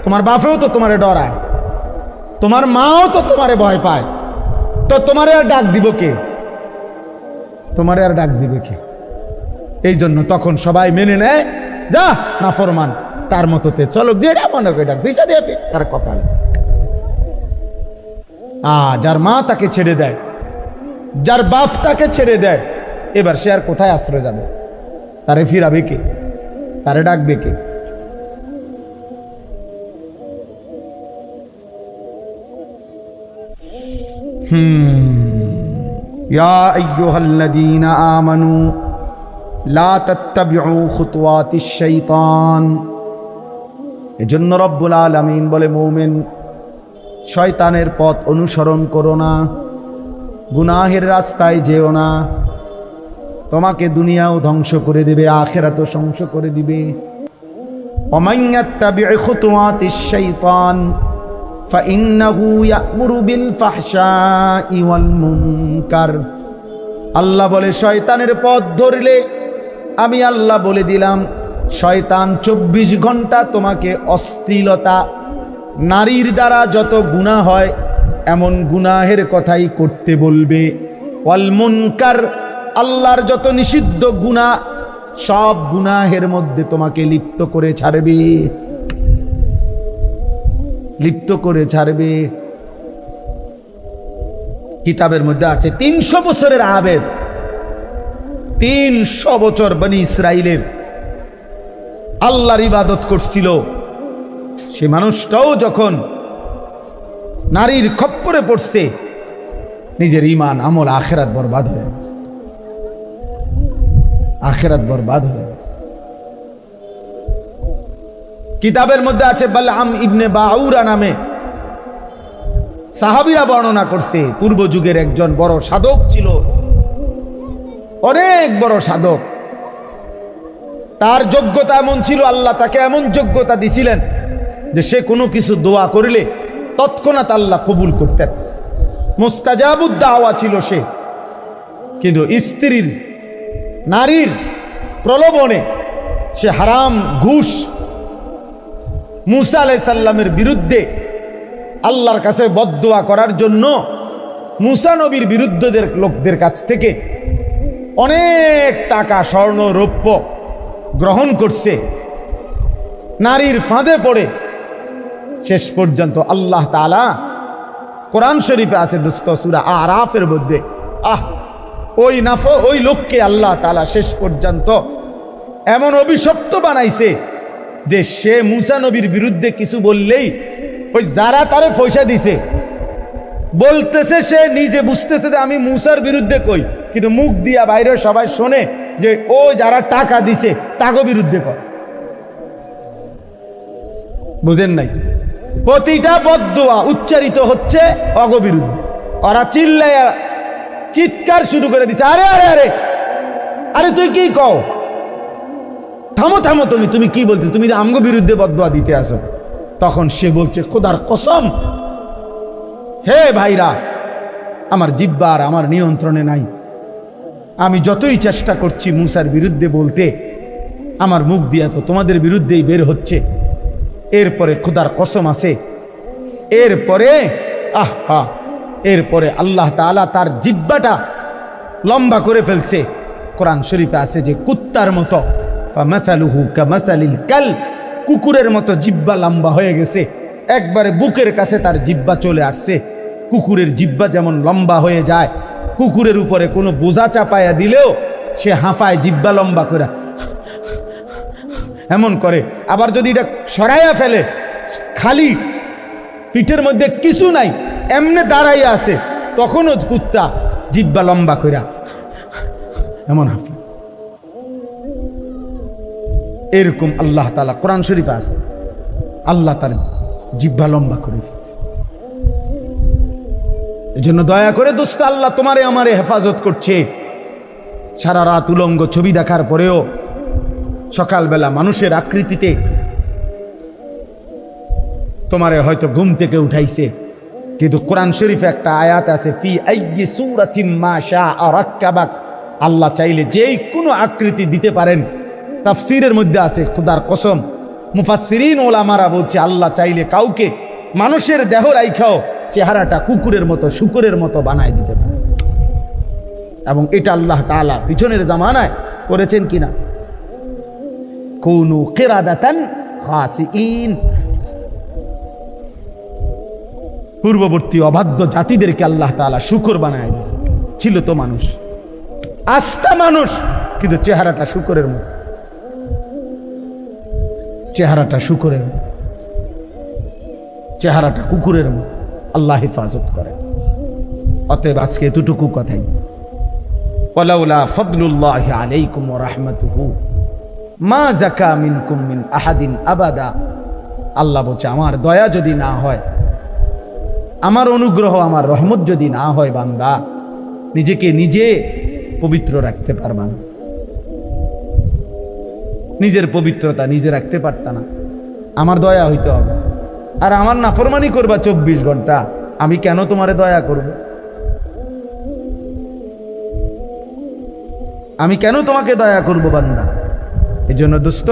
তোমার বাপেও তো তোমারে ডরায়, তোমার মাও তো তোমারে ভয় পায়। তো তোমারে আর ডাক দিব কে? তোমারে আর ডাক দিবে কে? এই জন্য তখন সবাই মেনে নেয়, যা নাফরমান, তার মতোতে চলো, যেটা মনে করে ডাক, ভিসা দিয়ে তার কপালে। যার মা তাকে ছেড়ে দেয়, যার বাপ তাকে ছেড়ে দেয়, এবার সে আর কোথায় আশ্রয় যাবে? তারে ফিরাবে কে? তারে ডাকবে কে? ইয়া আইয়ুহাল্লাযীনা আমানু লা তাত্তাবিউ খুতুওয়াতিশ শাইতান। এজন্য রব্বুল আলামিন বলে, মুমিন শয়তানের পথ অনুসরণ করো না, গুনাহের রাস্তায় যেও না, তোমাকে দুনিয়াও ধ্বংস করে দিবে, আখিরাতও ধ্বংস করে দিবে। ওমান ইয়াত্তাবিউ খুতুওয়াতিশ শাইতান ফাইন্নাহু ইয়া'মুরু বিল ফাহশাই ওয়াল মুনকার। আল্লাহ বলে, শয়তানের পথ ধরলে আমি আল্লাহ বলে দিলাম, শয়তান ২৪ ঘন্টা তোমাকে অশ্লীলতা, নারীর দ্বারা যত গুনাহ হয় এমন গুনাহের কথাই করতে বলবে। ওয়াল মুনকার, আল্লাহর যত নিষিদ্ধ গুনাহ, সব গুনাহের মধ্যে তোমাকে লিপ্ত করে ছাড়বে, লিপ্ত করে ছাড়বে। কিতাবের মধ্যে আছে ৩০০ বছরের আবেদ, ৩০০ বছর বনি ইসরাইলের আল্লাহর ইবাদত করছিল, সে মানুষটাও যখন নারীর খপ্পরে পড়ছে, নিজের ঈমান, আমল, আখিরাত বরবাদ হয়ে গেছে, আখিরাত বরবাদ হয়ে গেছে। কিতাবের মধ্যে আছে বালআম ইবনে বাউরা নামে সাহাবীরা বর্ণনা করছে, পূর্ব যুগের একজন বড় সাধক ছিল, অনেক বড় সাধক। তার যোগ্যতা এমন ছিল, আল্লাহ তাকে এমন যোগ্যতা দিছিলেন যে সে কোনো কিছু দোয়া করলে তৎক্ষণাৎ আল্লাহ কবুল করতেন। মুস্তাজাবুদ দাওয়া ছিল সে। কিন্তু স্ত্রীর, নারীর প্রলোভনে সে হারাম, ঘুষ, মুসা আলাইহিস সালামের বিরুদ্ধে আল্লাহর কাছে বদদোয়া করার জন্য মুসা নবীর বিরুদ্ধদের লোকদের কাছ থেকে অনেক টাকা স্বর্ণ রৌপ্য গ্রহণ করছে, নারীর ফাঁদে পড়ে শেষ পর্যন্ত আল্লাহ তাআলা কোরআন শরীফে আছে দোস্ত সূরা আরাফের মধ্যে, ওই লোককে আল্লাহ তাআলা শেষ পর্যন্ত এমন অভিশপ্ত বানাইছে যে সে মুসা নবীর বিরুদ্ধে কিছু বললেই ওই যারা তারে পয়সা দিছে বলতেছে, সে নিজে বুঝতেছে যে আমি মুসার বিরুদ্ধে কই, কিন্তু মুখ দিয়া বাইরে সবাই শোনে যে ও যারা টাকা দিছে তাগো বিরুদ্ধে কর। বুঝেন নাই? প্রতিটা বদদুয়া উচ্চারিত হচ্ছে অগ বিরুদ্ধে। ওরা চিল্লায়া চিৎকার শুরু করে দিচ্ছে, আরে আরে আরে আরে তুই কি কও, থামো থামো, তুমি কি বলছো, তুমি আমগো বিরুদ্ধে বদদুয়া দিতে আসো। তখন সে বলছে, খোদার কসম, হে ভাইরা, আমার জিহ্বা আর আমার নিয়ন্ত্রণে নাই, আমি যতই চেষ্টা করছি মুসার বিরুদ্ধে বলতে, আমার মুখ দিয়া তো তোমাদের বিরুদ্ধেই বের হচ্ছে। এরপরে খোদার কসম আছে, এরপরে আল্লাহ তাআলা তার জিহ্বাটা লম্বা করে ফেলছে। কোরআন শরীফে আছে যে কুত্তার মতো, ফামাসালুহু কামাসালিল কাল, কুকুরের মতো জিহ্বা লম্বা হয়ে গেছে, একবারে বুকের কাছে তার জিহ্বা চলে আসছে। কুকুরের জিহ্বা যেমন লম্বা হয়ে যায়, কুকুরের উপরে কোনো বোঝা চাপায়া দিলেও সে হাঁফায় জিহ্বা লম্বা করে এমন করে। আবার যদি এটা সরাইয়া ফেলে, খালি পিঠের মধ্যে কিছু নাই, এমনে দাঁড়াইয়া আছে, তখনও কুত্তা জিহ্বা লম্বা করে এমন হাঁফায়। এরকম আল্লাহ তাআলা কোরআন শরীফে আছে, আল্লাহ তার জিহ্বা লম্বা করে ফেলছে। এই জন্য দয়া করে দোস্ত, আল্লাহ তোমারে আমারে হেফাজত করছে। সারা রাত উলঙ্গ ছবি দেখার পরেও সকালবেলা মানুষের আকৃতিতে তোমারে হয়তো ঘুম থেকে উঠাইছে, কিন্তু কোরআন শরীফে একটা আয়াত আছে, ফি আইয়ি সূরাতিম মা শাআ রাক্কাবাক, আল্লাহ চাইলে যেই কোনো আকৃতি দিতে পারেন। তাফসীরের মধ্যে আছে, খোদার কসম, মুফাসসিরিন ওলামারা বলছে আল্লাহ চাইলে কাউকে মানুষের দেহ রাইখাও চেহারাটা কুকুরের মতো শুকরের মতো বানায় দিতে পারে। এবং এটা আল্লাহ তাআলা পিছনের জামানায় করেছেন কিনা, কুনু কিরাদাতান খাসিইন, পূর্ববর্তী অবাধ্য জাতিদেরকে আল্লাহ তাআলা শুকর বানায় দিয়েছে। ছিল তো মানুষ, আস্তা মানুষ, কিন্তু চেহারাটা শুকরের মতো, চেহারাটা শুকরের মতো, চেহারাটা কুকুরের মতো। আল্লাহ হেফাজত করে। অতএব আজকে এতটুকু কথাই, ওয়ালাউলা ফাদলুল্লাহি আলাইকুম ওয়া রাহমাতুহু মা যাকা মিনকুম মিন আহাদিন আবাদা। আল্লাহ বলছে, আমার দয়া যদি না হয়, আমার অনুগ্রহ, আমার রহমত যদি না হয়, বান্দা নিজেকে নিজে পবিত্র রাখতে পারবা না। নিজের পবিত্রতা নিজে রাখতে পারতা না, আমার দয়া হইতে হবে। আর আমার নাফরমানি করবা 24 ঘন্টা, আমি কেন তোমারে দয়া করব? আমি কেন তোমাকে দয়া করব বান্দা? এই জন্য দোস্ত,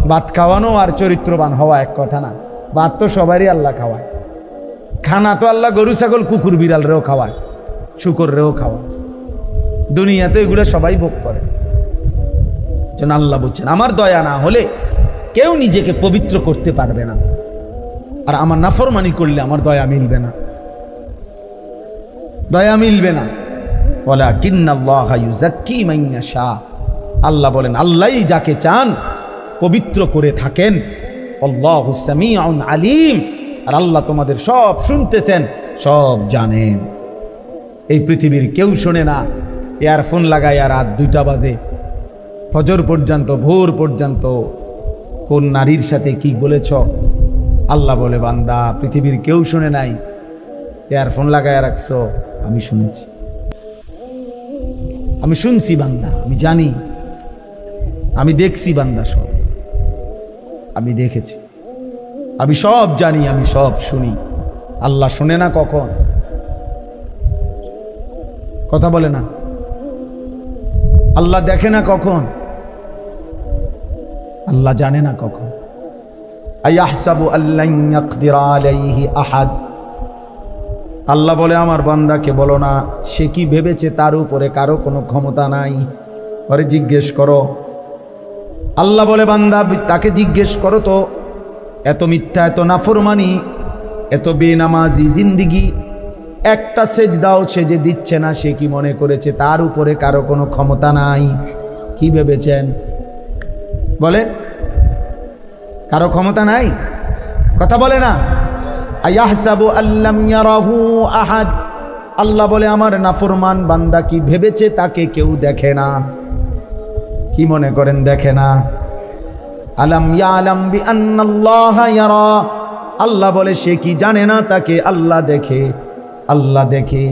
ভাত খাওয়ানো আর চরিত্রবান হওয়া এক কথা না। ভাত তো সবারই আল্লাহ খাওয়ায়, খানা তো আল্লাহ গরু ছাগল কুকুর বিড়াল রেও খাওয়ায়, শুকর রেও খাওয়ায়। দুনিয়াতে এগুলো সবাই ভোগ করে। যেন আল্লাহ বলছেন, আমার দয়া না হলে কেউ নিজেকে পবিত্র করতে পারবে না, আর আমার নাফরমানি করলে আমার দয়া মিলবে না, দয়া মিলবে না। ওয়ালাকিন্নাল্লাহা ইউযাক্কি মান ইয়াশা, আল্লাহ বলেন আল্লাহই যাকে চান পবিত্র করে থাকেন। আল্লাহু সামিউন আলিম, আর আল্লাহ তোমাদের সব শুনতেছেন, সব জানেন। এই পৃথিবীর কেউ শোনে না। ইয়ারফোন লাগায় আর রাত 2টা বাজে, ফজর পর্যন্ত, ভোর পর্যন্ত কোন নারীর সাথে কি বলেছ, আল্লাহ বলে বান্দা পৃথিবীর কেউ শুনে নাই, ইয়ারফোন লাগায় রাখছো, আমি শুনেছি, আমি শুনছি বান্দা, আমি জানি, আমি দেখছি বান্দা, সব আমি দেখেছি, আমি সব জানি, আমি সব শুনি। আল্লাহ শুনে না কখন? কথা বলে না। আল্লাহ দেখে না কখন? আল্লাহ জানে না কখন? আয়াহসাবু আল্লান ইয়াকদিরা আলাইহি আহাদ, আল্লাহ বলে আমার বান্দাকে বলো না সে কি ভেবেছে তার উপরে কারো কোনো ক্ষমতা নাই, ওরে জিজ্ঞেস করো। আল্লাহ বলে বান্দা তাকে জিজ্ঞেস করো তো, এত মিথ্যা, এত নাফরমানি, এত বেনামাজি জিন্দিগি, একটা সেজদাও সে যে দিচ্ছে না, সে কি মনে করেছে তার উপরে কারো কোনো ক্ষমতা নাই? কি ভেবেছেন? বলে কারো ক্ষমতা নাই? কথা বলে না। আয়াহসাবু আল্লাম ইয়ারাহু আহাদ, আল্লাহ বলে আমার নাফরমান বান্দা কি ভেবেছে তাকে কেউ দেখে না? কি মনে করেন দেখে না? আলাম ইয়ালাম বিআন্নাল্লাহা ইয়ারা, আল্লাহ বলে সে কি জানে না তাকে আল্লাহ দেখে? আল্লাহ দেখে।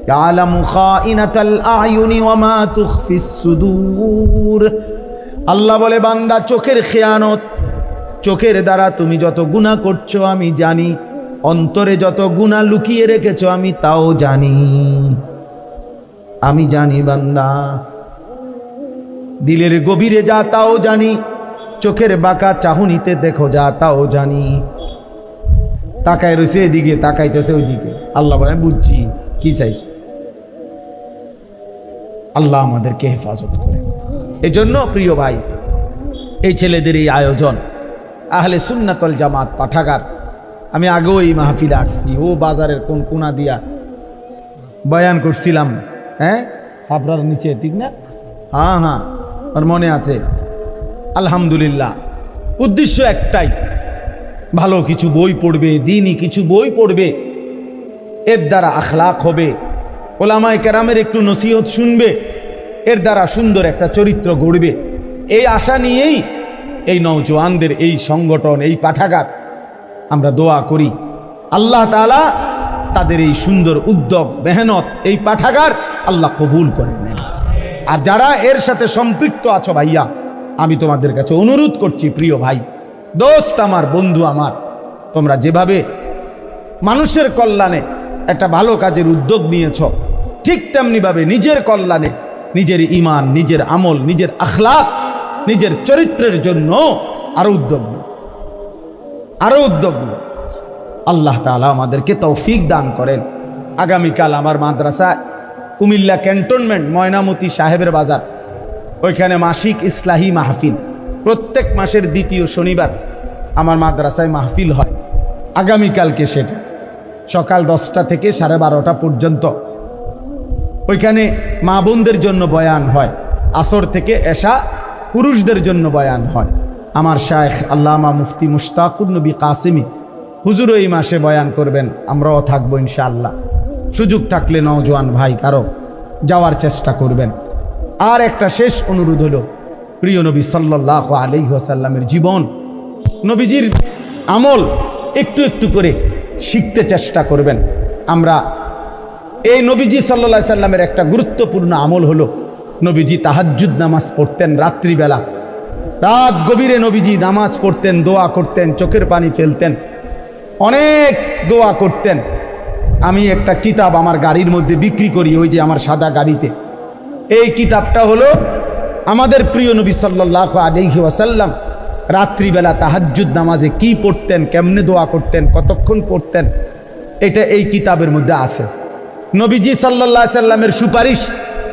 ইয়ালামু খাইনাতাল আয়ুনি ওয়া মা তুখফিস সুদূর, আল্লাহ বলে বান্দা চোখের খেয়ানত, চোখের দ্বারা তুমি যত গুনাহ করছো আমি জানি, অন্তরে যত গুনাহ লুকিয়ে রেখেছো আমি তাও জানি। আমি জানি বান্দা, দিলের গভীরে যা তাও জানি, চোখের বাঁকা চাহনিতে দেখো যা তাও জানি। তাকায় রয়েছে এদিকে, তাকাইতেছে ওইদিকে, আল্লাহ বলে বুঝছি কি চাইছো। আল্লাহ আমাদেরকে হেফাজত করে। এই জন্য প্রিয় ভাই, এই ছেলেদের এই আয়োজন আহলে সুন্নাতুল জামাত পাঠাগার, আমি আগেও এই মাহফিলে আসছি, ও বাজারের কোন কোনা দিয়া বয়ান করছিলাম, হ্যাঁ সাবরার নিচে, ঠিক না? হ্যাঁ হ্যাঁ, আর মনে আছে। আলহামদুলিল্লাহ, উদ্দেশ্য একটাই, ভালো কিছু বই পড়বে, দিনই কিছু বই পড়বে, এর দ্বারা আখলাক হবে, ওলামায়ে কেরামের একটু নসিহত শুনবে, এর দ্বারা সুন্দর একটা চরিত্র গড়বে। এই আশা নিয়েই এই নওজোয়ানদের এই সংগঠন, এই পাঠাগার, আমরা দোয়া করি আল্লাহ তাআলা তাদের এই সুন্দর উদ্যোগ, মেহনত, এই পাঠাগার আল্লাহ কবুল করে নেন। আর যারা এর সাথে সম্পৃক্ত আছো ভাইয়া, আমি তোমাদের কাছে অনুরোধ করছি, প্রিয় ভাই, দোস্ত আমার, বন্ধু আমার, তোমরা যেভাবে মানুষের কল্যাণে একটা ভালো কাজের উদ্যোগ নিয়েছ, ঠিক তেমনিভাবে নিজের কল্যাণে, নিজের ঈমান, নিজের আমল, নিজের আখলাক, নিজের চরিত্রের জন্য আরো উদ্যোগ নিও, আরো উদ্যোগ নিও। আল্লাহ তাআলা আমাদেরকে তৌফিক দান করেন। আগামীকাল আমার মাদ্রাসায় কুমিল্লা ক্যান্টনমেন্ট ময়নামতি সাহেবের বাজার, ওইখানে মাসিক ইসলাহি মাহফিল, প্রত্যেক মাসের দ্বিতীয় শনিবার আমার মাদ্রাসায় মাহফিল হয়। আগামীকালকে সেটা সকাল 10টা থেকে 12:30 পর্যন্ত ওইখানে মা বোনদের জন্য বয়ান হয়, আসর থেকে এশা পুরুষদের জন্য বয়ান হয়। আমার শায়েখ আল্লামা মুফতি মুশতাকুর নবী কাসিমি হুজুর এই মাসে বয়ান করবেন, আমরাও থাকবো ইনশাআল্লাহ। সুযোগ থাকলে নওজোয়ান ভাই কারো যাওয়ার চেষ্টা করবেন। আর একটা শেষ অনুরোধ হলো, প্রিয় নবী সাল্লাল্লাহু আলাইহি ওয়াসাল্লামের জীবন, নবীজির আমল একটু একটু করে শিখতে চেষ্টা করবেন। আমরা এই নবীজি সাল্লাল্লাহু আলাইহি সাল্লামের একটা গুরুত্বপূর্ণ আমল হলো, নবীজি তাহাজ্জুদ নামাজ পড়তেন রাত্রিবেলা, রাত গভীরে নবীজি নামাজ পড়তেন, দোয়া করতেন, চোখের পানি ফেলতেন, অনেক দোয়া করতেন। আমি একটা কিতাব আমার গাড়ির মধ্যে বিক্রি করি, ওই যে আমার সাদা গাড়িতে। এই কিতাবটা হলো আমাদের প্রিয় নবী সাল্লাল্লাহু আলাইহি ওয়াসাল্লাম রাত্রিবেলা তাহাজ্জুদ নামাজে কি পড়তেন, কেমনে দোয়া করতেন, কতক্ষণ পড়তেন, এটা এই কিতাবের মধ্যে আছে। নবীজি সাল্লাল্লাহু আলাইহি সাল্লামের সুপারিশ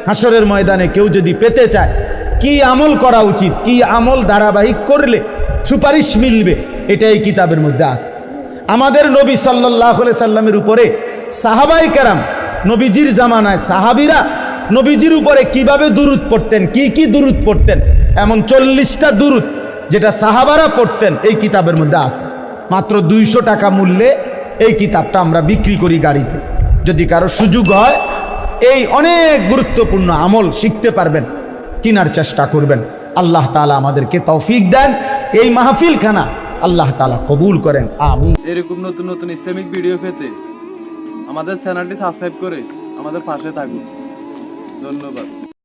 হাসরের ময়দানে কেউ যদি পেতে চায়, কি আমল করা উচিত, কি আমল ধারাবাহিক করলে সুপারিশ মিলবে, এটা এই কিতাবের মধ্যে আছে। আমাদের নবী সাল্লাল্লাহু আলাইহি সাল্লামের উপরে সাহাবায়ে কেরাম, নবীজির জামানায় সাহাবীরা নবীজির উপরে কিভাবে দুরূদ পড়তেন, কি কি দুরূদ পড়তেন, এমন 40টা দুরূদ যেটা সাহাবারা পড়তেন এই কিতাবের মধ্যে আছে। মাত্র 200 টাকা মূল্যে এই কিতাবটা আমরা বিক্রি করি গাড়িতে। যদি কারো সুযোগ হয়, এই অনেক গুরুত্বপূর্ণ আমল শিখতে পারবেন, কেনার চেষ্টা করবেন। আল্লাহ তাআলা আমাদেরকে তৌফিক দেন, এই মাহফিলখানা আল্লাহ তাআলা কবুল করেন, আমিন। এরকম নতুন নতুন ইসলামিক ভিডিও পেতে আমাদের চ্যানেলটি সাবস্ক্রাইব করে আমাদের পাশে থাকুন। ধন্যবাদ।